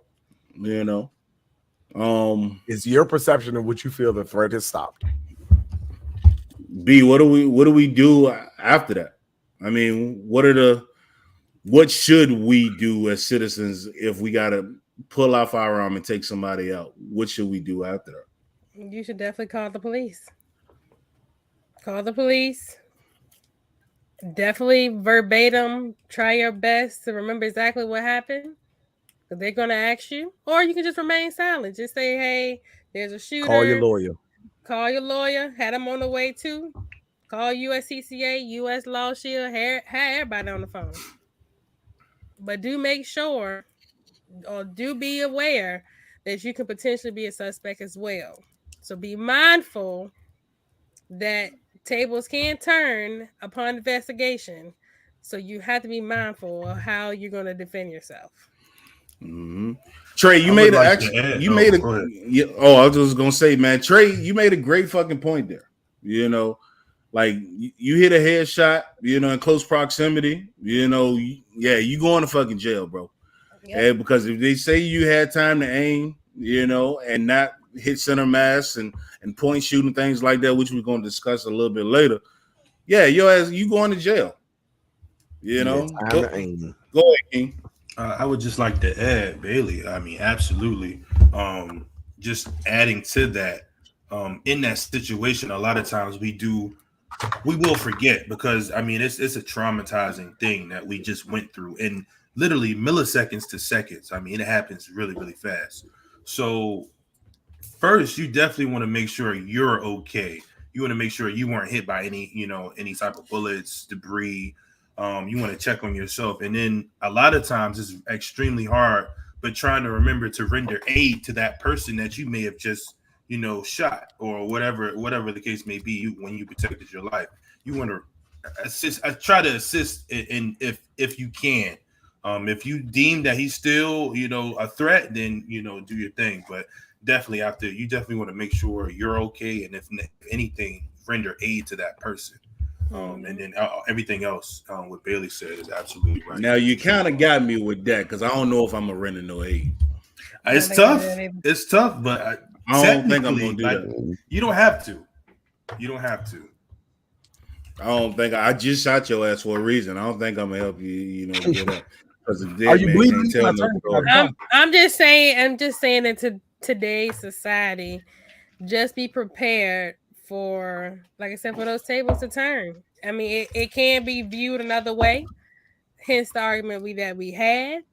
It's your perception of what you feel the threat has stopped. B, what do we do after that? I mean, what should we do as citizens if we gotta pull our firearm and take somebody out? What should we do after that? You should definitely call the police. Call the police. Definitely verbatim. Try your best to remember exactly what happened. Because they're gonna ask you, or you can just remain silent. Just say, "Hey, there's a shooter." Call your lawyer. Call your lawyer. Had them on the way too. Call USCCA, US Law Shield. Have everybody on the phone. But do make sure, or do be aware that you can potentially be a suspect as well. So be mindful that tables can turn upon investigation. So you have to be mindful of how you're going to defend yourself. Mm-hmm. Trey, I was just gonna say, man, Trey, you made a great fucking point there. Like you hit a headshot, in close proximity, you going to fucking jail, bro. Yep. And because if they say you had time to aim, and not hit center mass and point shooting things like that, which we're going to discuss a little bit later, your ass, you going to jail. Go ahead, King. I would just like to add, Bailey. I mean, absolutely. Just adding to that, in that situation, a lot of times we will forget because I mean it's a traumatizing thing that we just went through in literally milliseconds to seconds. I mean, it happens really, really fast. So first, you definitely want to make sure you're okay. You want to make sure you weren't hit by any type of bullets, debris. You want to check on yourself. And then a lot of times it's extremely hard, but trying to remember to render aid to that person that you may have just, shot or whatever the case may be. When you protected your life, you want to assist. I try to assist in if you can. If you deem that he's still, a threat, then, do your thing. But definitely you definitely want to make sure you're okay. And if anything, render aid to that person. And then everything else what Bailey said is absolutely right. Now you kind of got me with that because I don't know if I'm gonna render no aid. It's tough. It's tough, but I don't think I'm gonna do that. You don't have to. You don't have to. I don't think I just shot your ass for a reason. I don't think I'm gonna help you. Get up because are you bleeding? I'm just saying that today's society, just be prepared for, like I said, for those tables to turn. I mean, it can be viewed another way, hence the argument that we had.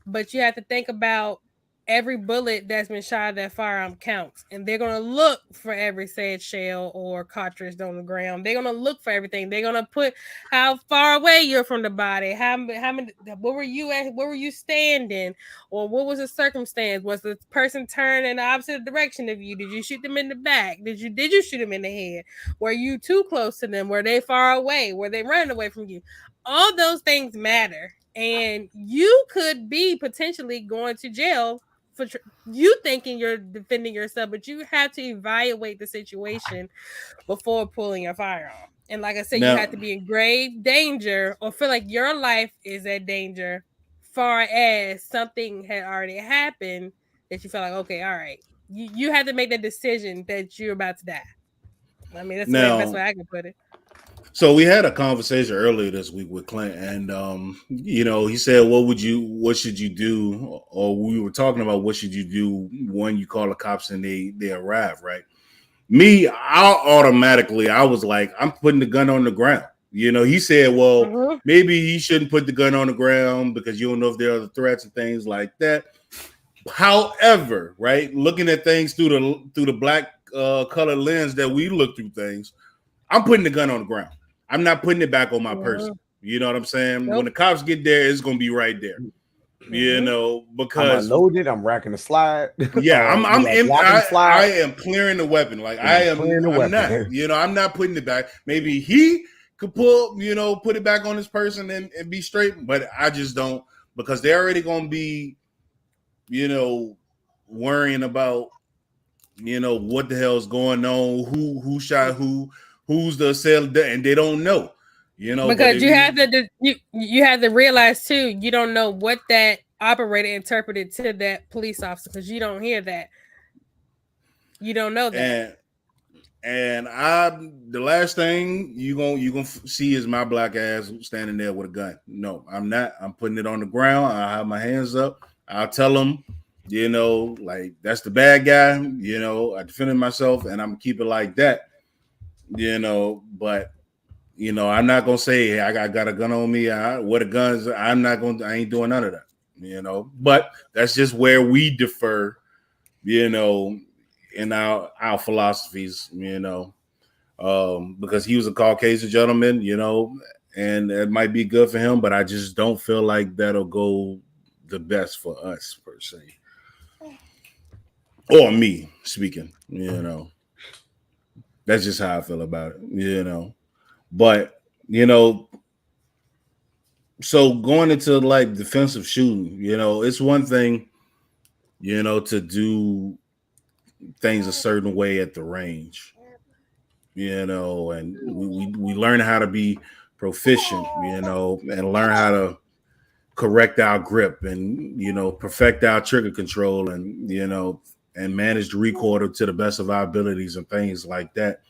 But you have to think about every bullet that's been shot at that firearm counts, and they're gonna look for every said shell or cartridge on the ground. They're gonna look for everything. They're gonna put how far away you're from the body, how many, where were you at, where were you standing, or what was the circumstance? Was the person turned in the opposite direction of you? Did you shoot them in the back? Did you shoot them in the head? Were you too close to them? Were they far away? Were they running away from you? All those things matter, and you could be potentially going to jail for you thinking you're defending yourself, but you have to evaluate the situation before pulling your firearm. And like I said, you have to be in grave danger or feel like your life is at danger, far as something had already happened that you feel like, okay, all right, you have to make that decision that you're about to die. I mean, that's the best way I can put it. So we had a conversation earlier this week with Clint, and he said, "What should you do?" Or we were talking about what should you do when you call the cops and they arrive, right? Me, I was like, I'm putting the gun on the ground. He said, well, maybe he shouldn't put the gun on the ground because you don't know if there are other threats and things like that. However, right, looking at things through the black color lens that we look through things, I'm putting the gun on the ground. I'm not putting it back on my person. You know what I'm saying? When the cops get there, it's gonna be right there. You know, because I'm unloaded, I'm racking the slide. Yeah, I am clearing the weapon. Like I'm not, I'm not putting it back. Maybe he could put it back on this person and be straight, but I just don't, because they're already gonna be, worrying about, what the hell's going on, who shot who's the assailant, and they don't know. Because you have to realize too, you don't know what that operator interpreted to that police officer, because you don't hear that. You don't know that. And the last thing you gonna see is my black ass standing there with a gun. No, I'm not. I'm putting it on the ground. I have my hands up. I'll tell them, like, that's the bad guy. I defended myself, and I'm gonna keep it like that. But I'm not gonna say, hey, I got a gun on me. What a guns? I ain't doing none of that. But that's just where we differ, in our philosophies, because he was a Caucasian gentleman, and it might be good for him, but I just don't feel like that'll go the best for us per se, or me speaking. That's just how I feel about it. But, so going into like defensive shooting, it's one thing, to do things a certain way at the range, and we learn how to be proficient, and learn how to correct our grip and, perfect our trigger control and, and manage the recoil to the best of our abilities and things like that,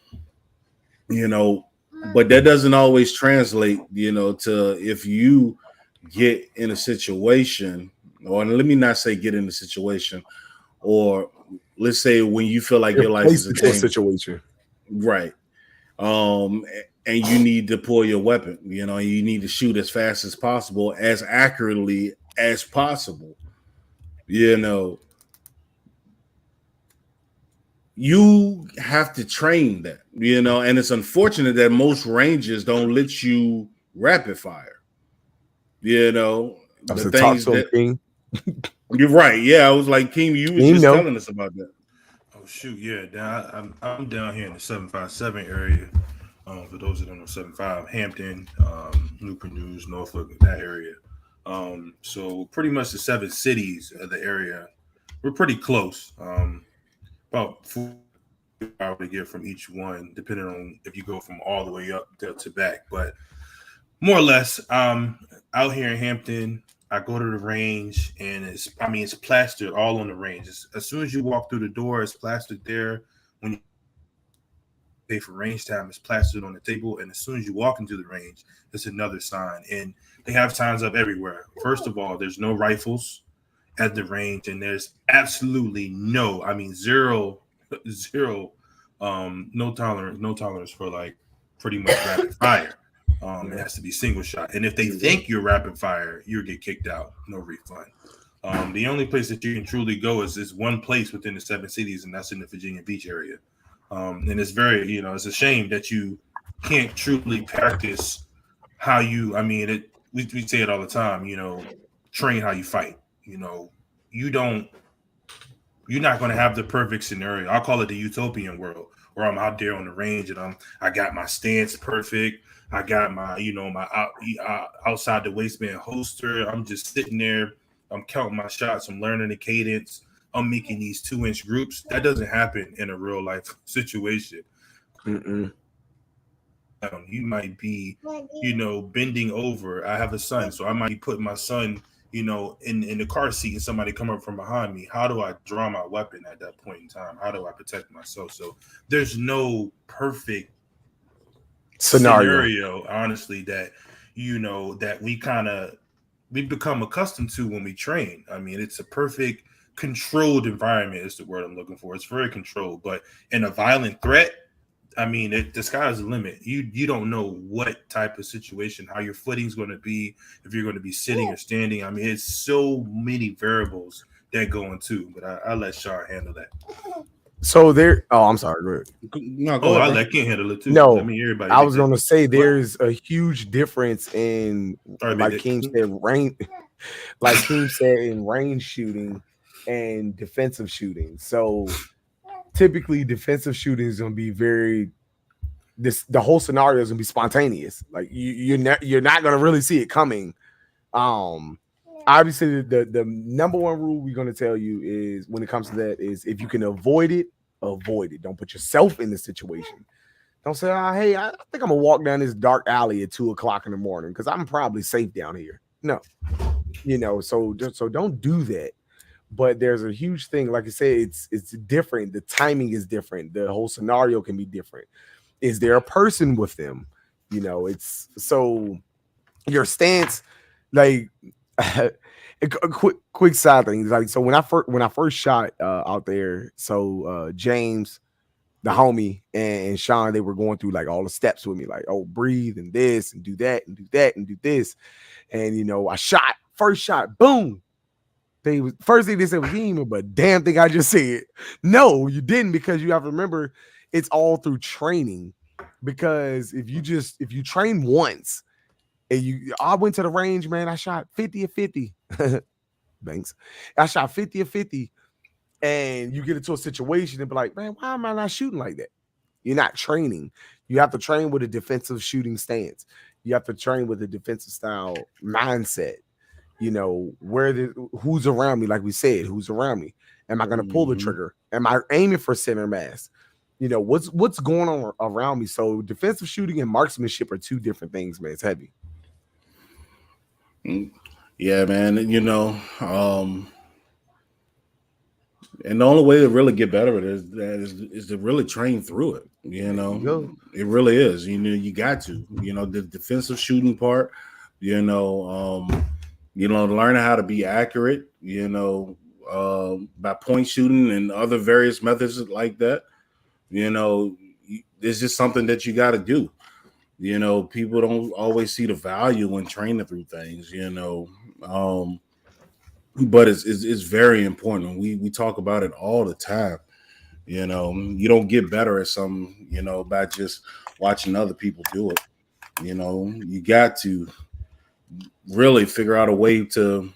but that doesn't always translate, to if you get in a situation, or let me not say get in a situation, or let's say when you feel like your life is a situation, right? And you need to pull your weapon, you need to shoot as fast as possible, as accurately as possible, you have to train that, and it's unfortunate that most ranges don't let you rapid fire, the things that King. You're right. Yeah, I was like, King, you was just telling us about that. Oh shoot, yeah. I'm down here in the 757 area. For those that don't know, 75 Hampton, Newport News, Norfolk, that area. So pretty much the 7 cities of the area, we're pretty close. About 4 hours to get from each one, depending on if you go from all the way up to back. But more or less, out here in Hampton, I go to the range, and it's plastered all on the range. As soon as you walk through the door, it's plastered there. When you pay for range time, it's plastered on the table. And as soon as you walk into the range, it's another sign. And they have signs up everywhere. First of all, there's no rifles at the range, and there's absolutely zero, no tolerance for like pretty much rapid fire. It has to be single shot. And if they think you're rapid fire, you'll get kicked out. No refund. The only place that you can truly go is one place within the 7 cities, and that's in the Virginia Beach area. And it's very, it's a shame that you can't truly practice how you, we say it all the time, train how you fight. You're not going to have the perfect scenario. I'll call it the utopian world, where I'm out there on the range and I got my stance perfect. I got my, my outside the waistband holster. I'm just sitting there. I'm counting my shots. I'm learning the cadence. I'm making these 2-inch groups. That doesn't happen in a real life situation. You might be, bending over. I have a son, so I might be putting my son, in the car seat, and somebody come up from behind me. How do I draw my weapon at that point in time? How do I protect myself? So there's no perfect scenario, honestly, that that we become accustomed to when we train. It's a perfect controlled environment is the word I'm looking for. It's very controlled, but in a violent threat, the sky is the limit. You don't know what type of situation, how your footing's going to be, if you're going to be sitting or standing. It's so many variables that go into, but I'll let Sean handle that. So there. Oh, I'm sorry. Go ahead. No, go Oh, ahead, I bro. let Ken handle it too. No, I mean, everybody I big was going to segment. say What? there's a huge difference in, All right, big like dick. Keem said, like Keem said, in range shooting and defensive shooting. So typically, defensive shooting is going to be very. The whole scenario is going to be spontaneous. Like you're not going to really see it coming. Um, Obviously, the number one rule we're going to tell you is when it comes to that is if you can avoid it, avoid it. Don't put yourself in the situation. Don't say, oh, hey, I think I'm gonna walk down this dark alley at 2 o'clock in the morning because I'm probably safe down here. No, so don't do that. But there's a huge thing, like I said, it's different. The timing is different. The whole scenario can be different. Is there a person with them? It's so your stance, like a quick side thing. Like so when I first shot out there, so James, the homie, and Sean, they were going through like all the steps with me, like, oh, breathe and this and do that and do that and do this. And I shot, first shot, boom. First thing they said was he ain't but damn thing I just said. No, you didn't, because you have to remember it's all through training. Because if you train once and I went to the range, man, I shot 50 or 50. Thanks. I shot 50 or 50. And you get into a situation and be like, man, why am I not shooting like that? You're not training. You have to train with a defensive shooting stance. You have to train with a defensive style mindset. Who's around me? Like we said, who's around me? Am I going to pull the trigger? Am I aiming for center mass? What's going on around me? So defensive shooting and marksmanship are two different things, man. It's heavy. Yeah, man. And the only way to really get better at it is to really train through it. It really is. You got to. The defensive shooting part. Learning how to be accurate. By point shooting and other various methods like that. It's just something that you got to do. People don't always see the value in training through things. But it's very important. We talk about it all the time. You don't get better at something, by just watching other people do it. You got to really figure out a way to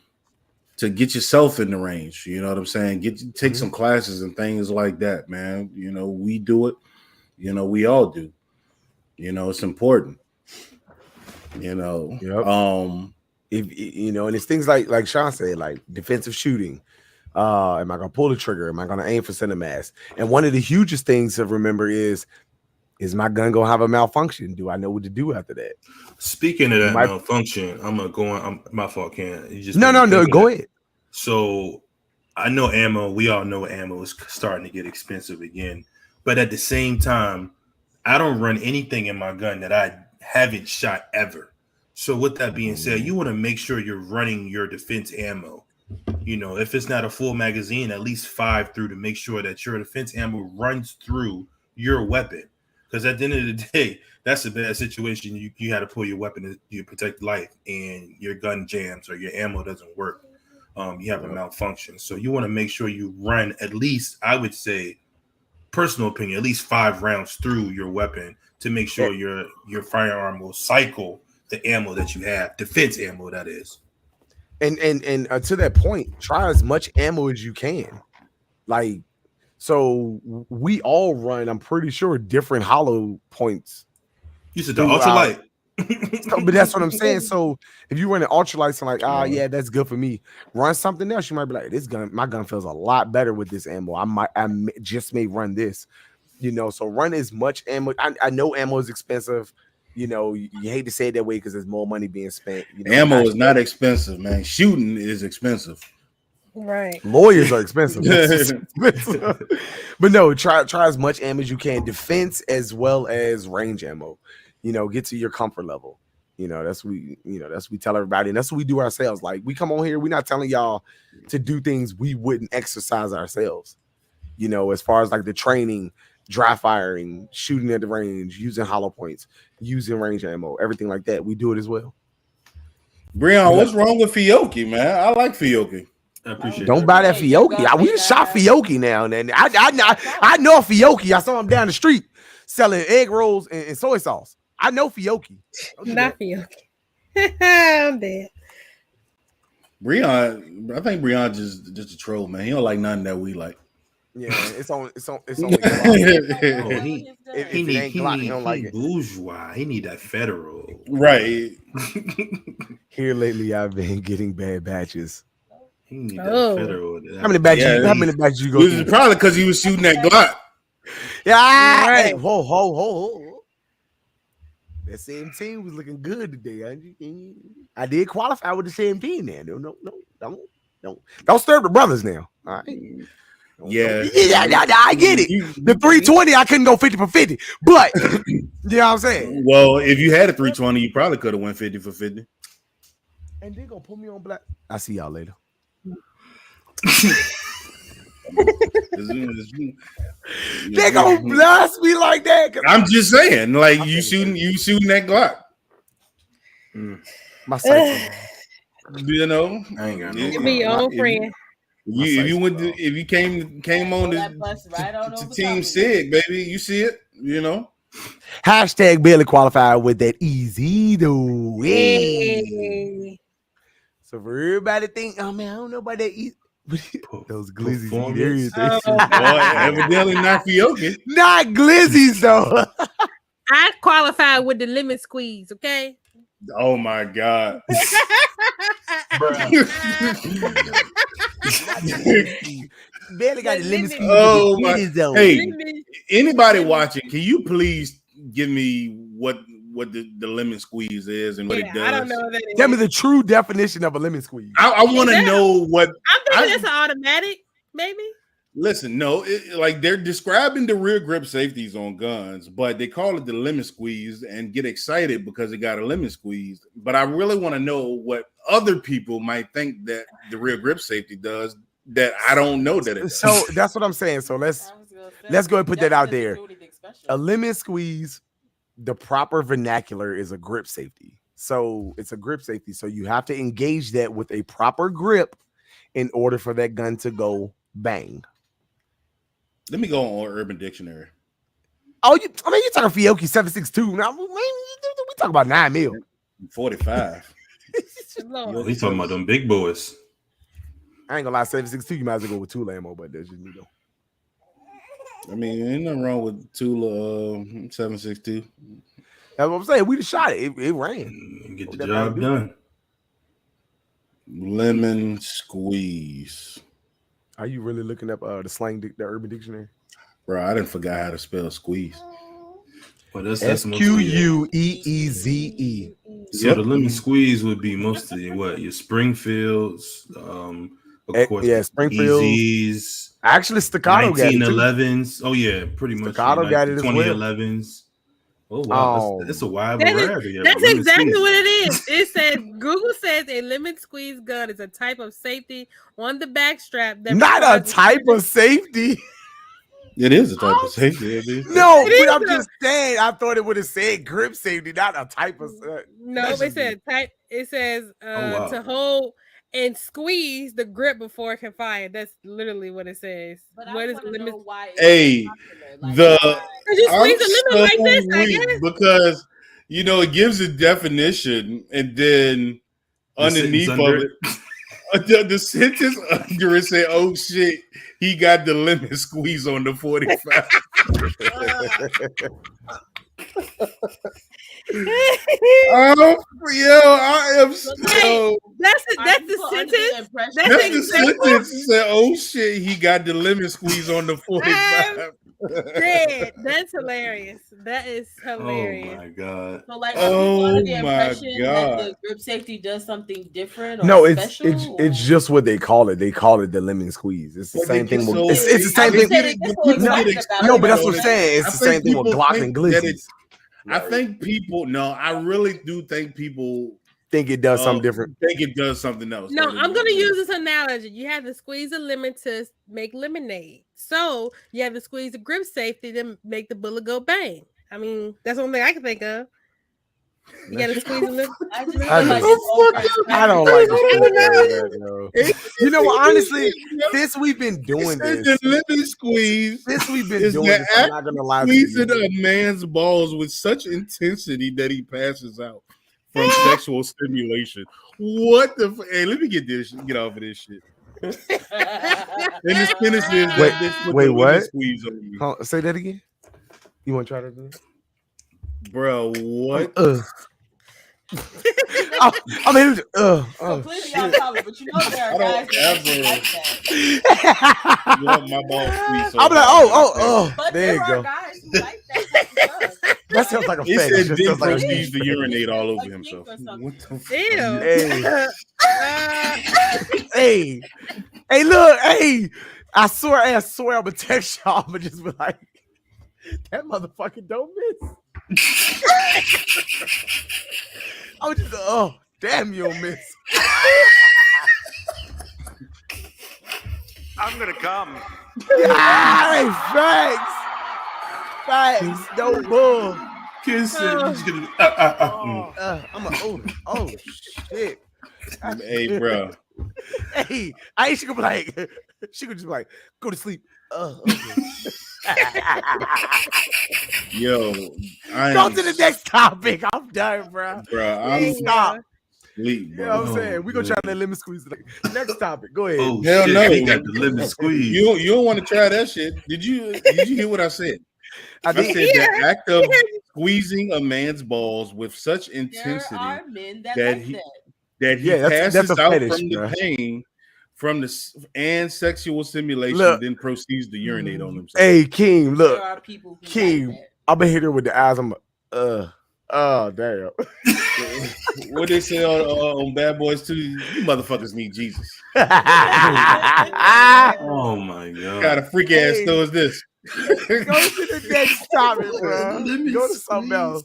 get yourself in the range. You know what I'm saying? Take some classes and things like that, man. We do it. We all do. It's important. Yep. If and it's things like Sean said, like defensive shooting. Am I gonna pull the trigger? Am I gonna aim for center mass? And one of the hugest things to remember is my gun gonna have a malfunction? Do I know what to do after that? Speaking of that malfunction, I'm gonna go on. My fault, Ken. You just no. Go ahead. So I know ammo. We all know ammo is starting to get expensive again. But at the same time, I don't run anything in my gun that I haven't shot ever. So with that being said, you want to make sure you're running your defense ammo. If it's not a full magazine, at least 5 through to make sure that your defense ammo runs through your weapon. Because at the end of the day, that's a bad situation. You had to pull your weapon to protect life, and your gun jams or your ammo doesn't work. You have a malfunction. So you want to make sure you run at least, I would say, personal opinion, at least 5 rounds through your weapon to make sure your firearm will cycle the ammo that you have, defense ammo, that is. And to that point, try as much ammo as you can. Like, so we all run, I'm pretty sure, different hollow points. You said the ultralight. But that's what I'm saying. So if you run an ultralight, I'm like, yeah, that's good for me. Run something else. You might be like, my gun feels a lot better with this ammo. I just may run this. So run as much ammo. I know ammo is expensive. You hate to say it that way because there's more money being spent. Ammo is not expensive, man. Shooting is expensive. Right. Lawyers are expensive. But no, try as much ammo as you can. Defense as well as range ammo. Get to your comfort level. That's what we tell everybody, and that's what we do ourselves. Like, we come on here, we're not telling y'all to do things we wouldn't exercise ourselves. As far as like the training, dry firing, shooting at the range, using hollow points, using range ammo, everything like that, we do it as well. Breon, what's wrong with Fiocchi, man? I like Fiocchi. I appreciate Don't that. buy that Hey, your Fiocchi. gun We may just not shot have- Fiocchi now and then. I know a Fiocchi. I saw him down the street selling egg rolls and soy sauce. I know Fiocchi. Don't do Not that. for you. I'm dead. Breon, I think Breon just a troll, man. He don't like nothing that we like. Yeah, it's only Glock. Oh, he If he it need ain't he Glock, he need don't he like it. bourgeois. He need that federal. Right. Here lately, I've been getting bad batches. He need Oh. that federal. How many batches? Yeah, How many batches you It go was through? probably because he was shooting that Glock. Yeah, Right. hey, whoa. That same team was looking good today. I did qualify with the same team now. Don't stir the brothers now. All right. Yeah. I get it. The 320, I couldn't go 50 for 50, but you know what I'm saying. Well, if you had a 320, you probably could have went 50 for 50. And they gonna put me on black. I'll see y'all later. They gonna blast me like that. I'm just saying, like you shooting that Glock. My sight. You know, I ain't got You no. be your own If friend. if you came on that bus right on to over top Team of Sig, baby, you see it, you know. Hashtag barely qualified with that easy though. Hey. Hey. So for everybody think, oh man, I don't know about that easy. Those glizzies eat Performance. everything. Boy, evidently not Fiocchi. Not glizzies though. I qualified with the lemon squeeze, okay? Oh my God. Barely got the lemon squeeze. Oh with the my! glizzies, though. Hey, anybody watching? Can you please give me what the lemon squeeze is and what it does? I don't know what that is. Tell me the true definition of a lemon squeeze. I want to that- know what. I'm thinking it's an automatic, maybe. Listen, no, like they're describing the rear grip safeties on guns, but they call it the lemon squeeze and get excited because it got a lemon squeeze. But I really want to know what other people might think that the rear grip safety does that I don't know that it does. So that's what I'm saying. So let's go and put that out there. A lemon squeeze, the proper vernacular is a grip safety. So it's a grip safety. So you have to engage that with a proper grip in order for that gun to go bang. Let me go on Urban Dictionary. Oh, you're talking Fiocchi 7.62. Now, we talk about 9 mil. 45. Lord. He's talking about them big boys. I ain't gonna lie, 7.62, you might as well go with Tula ammo, but that's just me though. I mean, ain't nothing wrong with Tula 7.62. That's what I'm saying. We just shot it. It ran. Get the job done. Lemon squeeze. Are you really looking up the slang, the Urban Dictionary? Bro, I didn't forget how to spell squeeze. Well, that's SQUEEZE. So the lemon squeeze would be mostly what your Springfields, of course, yeah, Springfields. EZs, Actually, Staccato got it too. 1911s. Oh yeah, pretty much. Staccato got it as well. 2011s. Oh wow, that's a wide variety. That's exactly what it is. It says Google says a lemon squeeze gun is a type of safety on the back strap. That Not a type of safety. It is a type of safety. No, but I'm just saying. I thought it would have said grip safety, not a type of. No, it said type. It says to hold and squeeze the grip before it can fire. That's literally what it says. But what I is want to know why. Hey, you squeeze the lemon like this, I weak guess. because it gives a definition and then underneath of it, the sentence under it say, "Oh shit, he got the lemon squeeze on the 45." I am so. That's the sentence. That's the sentence. Said, "Oh shit, he got the lemon squeeze on the 45." Dead. That's hilarious. That is hilarious. Oh my god. So like, oh the my impression god. that the grip safety does something different. Or No, special, it's just what they call it. They call it the lemon squeeze. It's the same thing. It's the same thing. No, but that's what I'm saying. It's the same thing with Glock and glizzies. I think people. No, I really do think people think it does something different. Think it does something else. No, I'm gonna use this analogy. You have to squeeze a lemon to make lemonade. So you have to squeeze the grip safety to make the bullet go bang. I mean, that's the only thing I can think of. You gotta squeeze a little. I just I feel like just- it's over. I don't like I this. You know what? Honestly, since we've been doing The this, lemon squeeze since we've been is doing the this, I'm not gonna lie to squeezing you. a man's balls with such intensity that he passes out from sexual stimulation. What the? Hey, let me get off of this shit. And this finish is Wait, this with wait, the lemon what? squeeze on me, Say that again. You want to try that again? bro. What? I mean, oh Completely shit. off topic, but you know there I are don't guys that ever- like that. You want my balls squeezed? So I'm like, bad. But there you there go. are guys who like that type of stuff. That sounds like a He fetish. said That then sounds like a proceeds to fetish. urinate all over A kink himself. or something. What the fuck? Ew. Hey, hey, look, hey. I swear, I'm gonna text y'all, but just be like, that motherfucker don't miss. I was just, oh, damn, you don't miss. I'm gonna come. Hey, facts, no bull. Kiss it. You just gonna, I'm a, oh, shit. Hey, bro. Hey, Aisha could be like, she could just be like, go to sleep. Okay. Yo, I Go am to the next topic. I'm done, bro. bro. I'm Stop. sleep, You bro. know what I'm saying? We're gonna try that lemon squeeze. Next topic. Go ahead. oh Hell shit, no. he got the lemon squeeze. You don't want to try that shit. Did you hear what I said? I did. said the act of squeezing a man's balls with such There intensity are men that that like he- that. that he Yeah, that's passes a out fetish, from bro. the pain from and sexual stimulation, Look. then proceeds to urinate on himself. Hey, King, There look. are people who King, like that. I've been hitting her with the eyes. I'm oh, damn. What they say on Bad Boys 2, you motherfuckers need Jesus. Oh my What god. kind of freak ass Hey. store is this? Go to the next topic, bro. Lemon Go to something squeeze. else.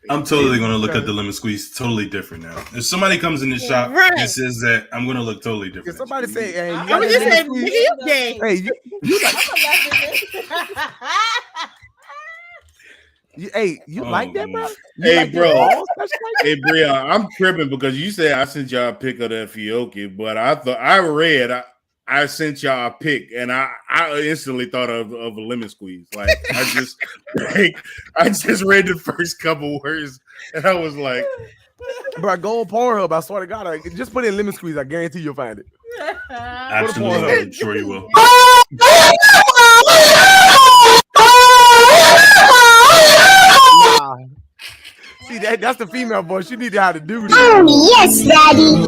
I'm totally gonna look at the lemon squeeze totally different now. If somebody comes in the shop Right. and says that, I'm gonna look totally Can different. somebody say, hey, you I got was that just lemon saying, squeeze? nigga, you gay. Hey, you like, you Oh, like that, bro? man. You Hey, like your bro. balls touched like Hey, Bria, I'm tripping because you said I sent y'all a pic of the Fioki, but I sent y'all a pic, and I instantly thought of a lemon squeeze. Like I just read the first couple words, and I was like, Bro, go on Pornhub. I swear to God, just put in lemon squeeze. I guarantee you'll find it. Absolutely, I'm sure you will. Nah. See, that's the female voice. She need to know how to do this. Oh, yes, Daddy.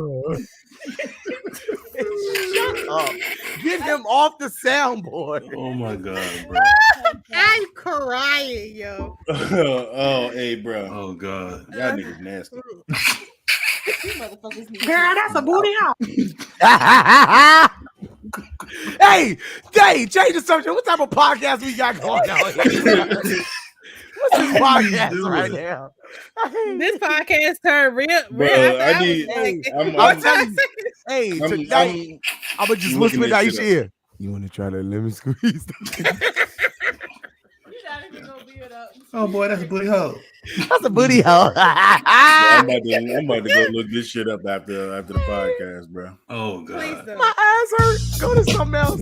Shut up. Get him off the soundboard. Oh my god, bro. I'm crying, yo. oh, hey, bro, Oh god. y'all niggas nasty. You motherfuckers need Girl, that's a booty hole. hey, change the subject. What type of podcast we got going on here? What's this podcast doing? right now? This podcast turned real. Bro, after I need- was I'm telling you, hey, I'm tonight I'm gonna just looking whisper that in shit Aisha up. ear. You want to try that lemon squeeze? You're not even gonna be it up. Oh boy, that's a booty hole. That's a booty hole. I'm about to go look this shit up after the podcast, bro. Oh Please god. don't. My eyes hurt. Go to something else.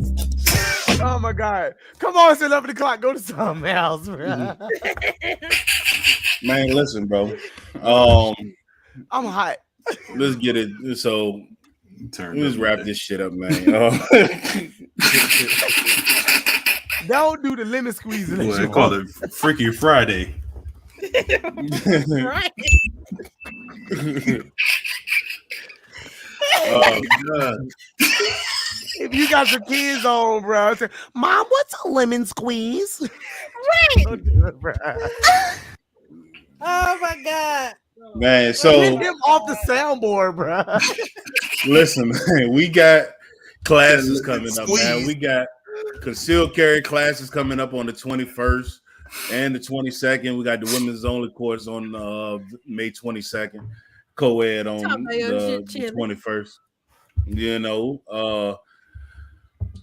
Oh my god! Come on, it's 11 o'clock. Go to something else, bro. Man, listen, bro. I'm hot. Let's get it. So Turn let's up. wrap this shit up, man. Don't do the lemon squeeze. Boy, they call it Freaky Friday. Right. Oh god. If you got your kids on, bro, say, Mom, what's a lemon squeeze? Right. Don't do it, bro. Oh my god. Man, Get so him off the soundboard, bro. listen, man, we got classes coming up, man. We got concealed carry classes coming up on the 21st and the 22nd. We got the women's only course on May 22nd, co-ed on Talk about your the shit, chillin'. 21st. You know,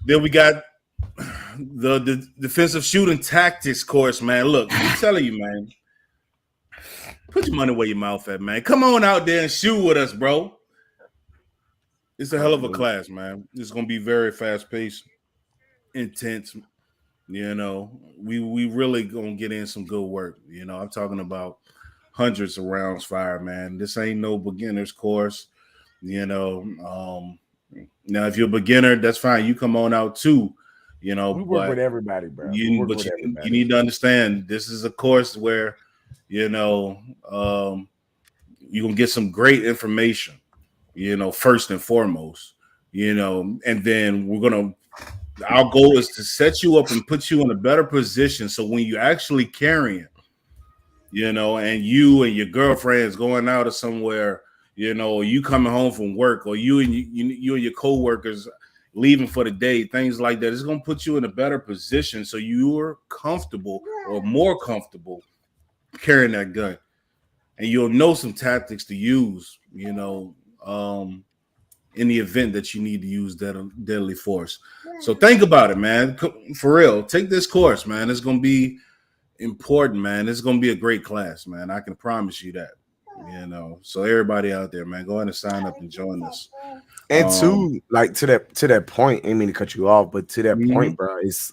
then we got the defensive shooting tactics course, man. Look, I'm telling you, man. Put your money where your mouth at, man. Come on out there and shoot with us, bro. It's a hell of a class, man. It's gonna be very fast paced, intense. You know, we really gonna get in some good work. You know, I'm talking about hundreds of rounds fired, man. This ain't no beginner's course. You know, now if you're a beginner, that's fine. You come on out too. You know, We work with everybody, bro. You need to understand this is a course where, you know, you're gonna get some great information, you know, first and foremost, you know, and then our goal is to set you up and put you in a better position. So when you're actually carrying, you know, and you and your girlfriend's going out or somewhere, you know, or you coming home from work, or you and your co-workers leaving for the day, things like that, it's going to put you in a better position so you're comfortable or more comfortable carrying that gun. And you'll know some tactics to use, you know, in the event that you need to use deadly force. So think about it, man. For real, take this course, man. It's going to be important, man. It's going to be a great class, man. I can promise you that, you know. So everybody out there, man, go ahead and sign up and join us. And to like to that point, I didn't mean to cut you off, but to that point, bro, it's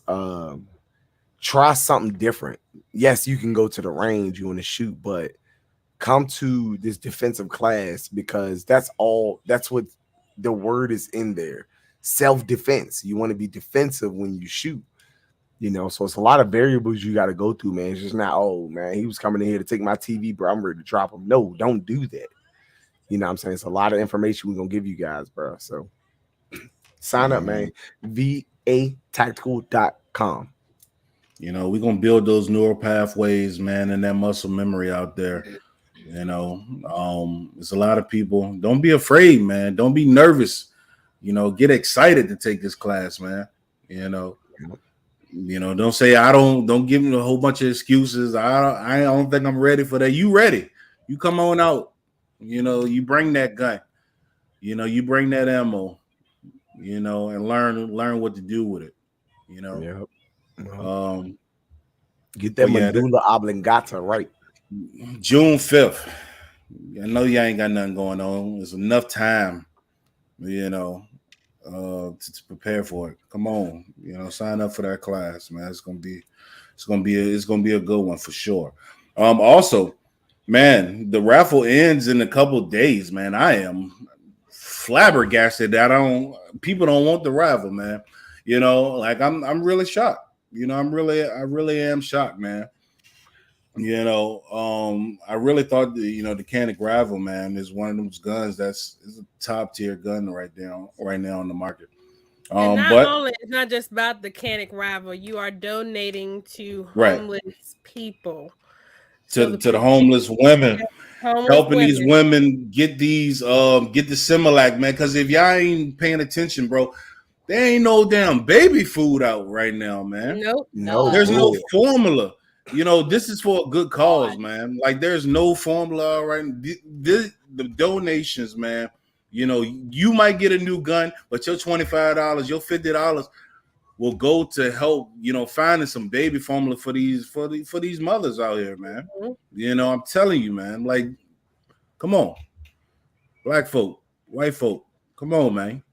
try something different. Yes, you can go to the range, you want to shoot, but come to this defensive class because that's what the word is in there. Self-defense. You want to be defensive when you shoot. You know, so it's a lot of variables you got to go through, man. It's just not, oh man, he was coming in here to take my TV, bro. I'm ready to drop him. No, don't do that. You know what I'm saying? It's a lot of information we're gonna give you guys, bro. So sign up, man. VAtactical.com. You know, we're gonna build those neural pathways, man, and that muscle memory out there. You know, there's a lot of people. Don't be afraid, man. Don't be nervous. You know, get excited to take this class, man. You know, don't say don't give me a whole bunch of excuses. I don't think I'm ready for that. You ready? You come on out. You know, you bring that gun. You know, you bring that ammo. You know, and learn what to do with it. You know, get that medulla oblongata right. June 5th. I know you ain't got nothing going on. There's enough time, you know, to prepare for it. Come on, you know, sign up for that class, man. It's gonna be a good one for sure. Also, man, the raffle ends in a couple days, man. I am flabbergasted that people don't want the raffle, man. You know, like I'm really shocked. You know, I really am shocked, man. You know, I really thought the Canic Ravel, man, is one of those guns is a top tier gun right now on the market. It's not just about the Canic Ravel. You are donating to homeless people, to the homeless women, helping these women get these get the Similac, man. Because if y'all ain't paying attention, bro, there ain't no damn baby food out right now, man. Nope. No, there's no formula. You know, this is for a good cause, man. Like, there's no formula, right? The donations, man. You know, you might get a new gun, but your $25, your $50 will go to help, you know, finding some baby formula for these mothers out here, man. You know, I'm telling you, man. Like, come on, black folk, white folk, come on, man.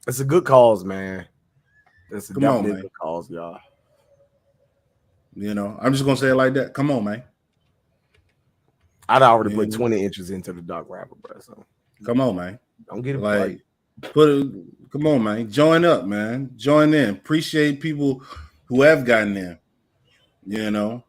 It's a good cause, man. It's definitely a good cause, y'all. You know, I'm just gonna say it like that. Come on, man. I'd already put 20 inches into the dog wrapper, bro. So come on, man. Don't get it like come on, man. Join up, man. Join in. Appreciate people who have gotten in. You know.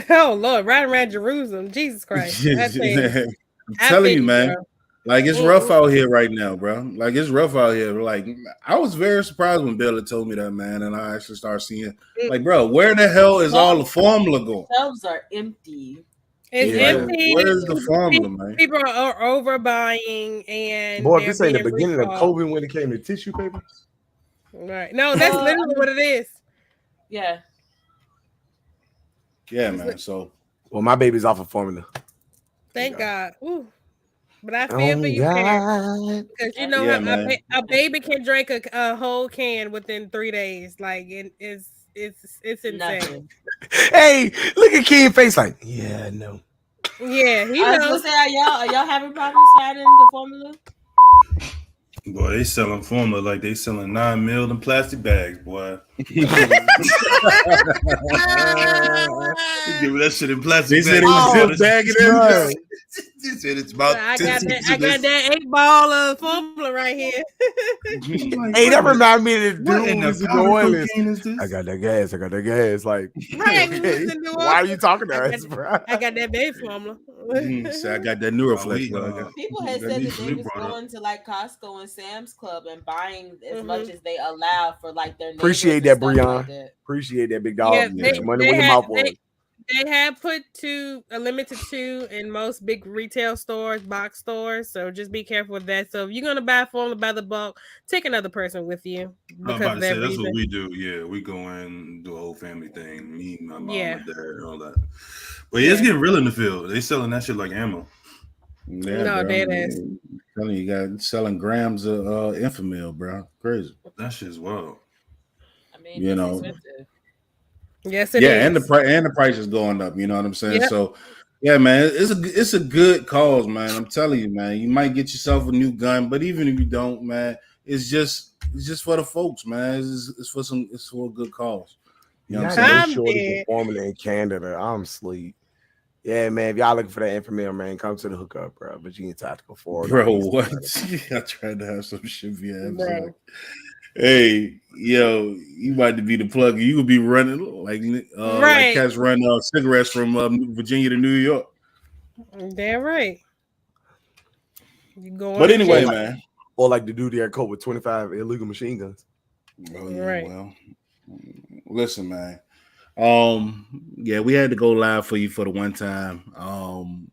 Oh Lord, riding around Jerusalem, Jesus Christ! I'm telling you, man. Bro. Like, it's rough out here right now, bro. Like, it's rough out here. Like, I was very surprised when Billy told me that, man, and I actually started seeing, like, bro, where the hell is all the formula going? Shelves are empty. It's empty. Where's the formula, man? People are overbuying, and boy, this ain't the beginning of COVID when it came to tissue paper. Right? No, that's literally what it is. Yeah. Yeah, man. So, well, my baby's off of formula. Thank God. Ooh. But I feel for you, parents, because you know a baby can drink a whole can within 3 days. Like, it's it's insane. Nothing. Hey, look at Ken's face like, yeah, no. Yeah, he I was gonna knows. say, are y'all having problems finding the formula? Boy, they selling formula like they selling 9 mil in plastic bags, boy. Give me that shit in plastic They said bags. it was Oh, just bagging bro. it. They said it's about I 10 got cents that. I in got this. that 8-ball of formula right here. Like, Hey, that what reminds me of the what in dude the who's in New powder Orleans. cocaine is this? I got that gas. I got that gas. Like, Right, we okay, was in New why are you Orleans. talking to I got us, bro? I got that baby formula. So I got that Oh, Neuroflex. we, bro. People had That said needs that to they be was brought up. going to like Costco and Sam's Club and buying as Mhm. much as they allow for like their neighbors Appreciate and that, stuff Breon. like that. Appreciate that, big Yeah, dog. Yeah. Put your money they where your had mouth was. they have put a limited 2 in most big retail stores, box stores. So just be careful with that. So if you're gonna buy formula by the bulk, take another person with you I was because about of to that say that's reason. what we do. Yeah, we go in and do a whole family thing. Me, my mom, Yeah. my dad, and all that. But yeah, it's Yeah. getting real in the field. They selling that shit like ammo. Yeah, No, bro. dead ass. I'm telling you, got selling grams of Infamil, bro. Crazy. That shit's wild. I mean, You it's know. expensive. Yes, it Yeah, is. and the price is going up. You know what I'm saying? Yep. So, yeah, man, it's a good cause, man. I'm telling you, man. You might get yourself a new gun, but even if you don't, man, it's just for the folks, man. It's for a good cause. You know what I'm Not saying? no I'm shortage dead. of formula in Canada. I'm sleep. Yeah, man. If y'all looking for that Infamil, man, come to the hookup, bro. Virginia Tactical Forward. Bro, what? I tried to have some shit for you. Bro. Hey, yo, you about to be the plug. You could be running like Right. cats run cigarettes from Virginia to New York. Damn right. You going But to anyway, jail. man. Or like the dude there caught with 25 illegal machine guns. Oh yeah, Right. well, listen, man. Yeah, we had to go live for you for the one time. On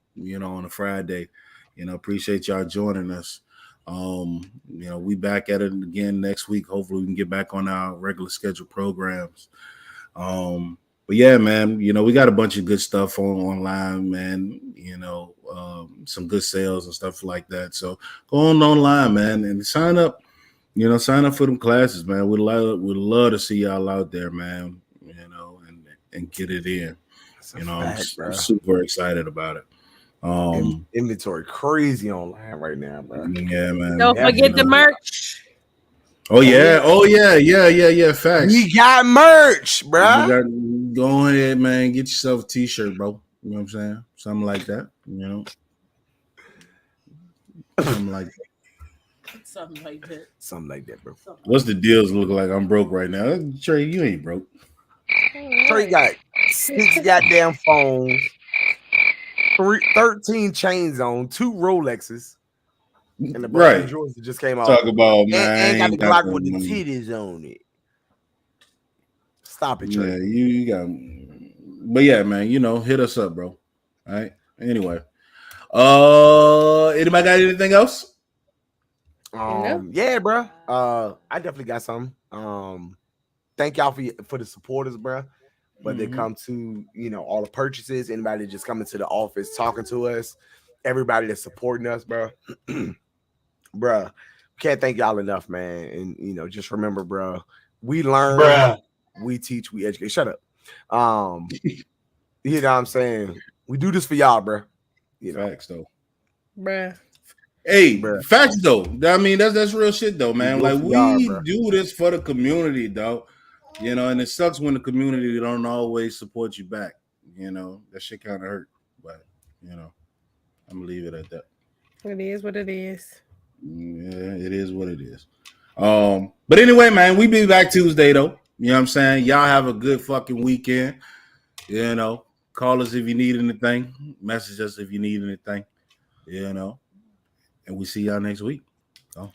a Friday. Appreciate y'all joining us. We back at it again next week. Hopefully we can get back on our regular scheduled programs. But yeah, man, we got a bunch of good stuff online, man. Some good sales and stuff like that. So go on online, man, and sign up. Sign up for them classes, man. We'd love to see y'all out there, man. And get it in. I'm super excited about it. Inventory crazy online right now, bro. Yeah, man. Don't forget the merch. Oh yeah. Facts. We got merch, bro. Go ahead, man. Get yourself a t-shirt, bro. You know what I'm saying? Something like that. Something like that. Something like that, bro. What's the deals look like? I'm broke right now. Trey, you ain't broke. Trey got 6 goddamn phones, 13 chains on, 2 Rolexes, and the brand new Jordans that just came out. Talk about, man. And got the Glock with the titties on it. Stop it, Trey. Yeah, you got. But yeah, man. Hit us up, bro. All right. Anyway, anybody got anything else? Yeah, bro. I definitely got some. Thank y'all for the supporters, bro. But they come to all the purchases. Anybody just coming to the office talking to us. Everybody that's supporting us, bro. Bruh, can't thank y'all enough, man. And just remember, bro, we learn, we teach, we educate. Shut up. You know what I'm saying? We do this for y'all, bro. Facts though. Bruh. Hey, facts though. I mean, that's real shit though, man. Like we do this for the community, though. And it sucks when the community don't always support you back. That shit kind of hurt. But I'm gonna leave it at that. It is what it is. Yeah, it is what it is. But anyway, man, we be back Tuesday though. You know what I'm saying? Y'all have a good fucking weekend. Call us if you need anything. Message us if you need anything. And we see y'all next week. So.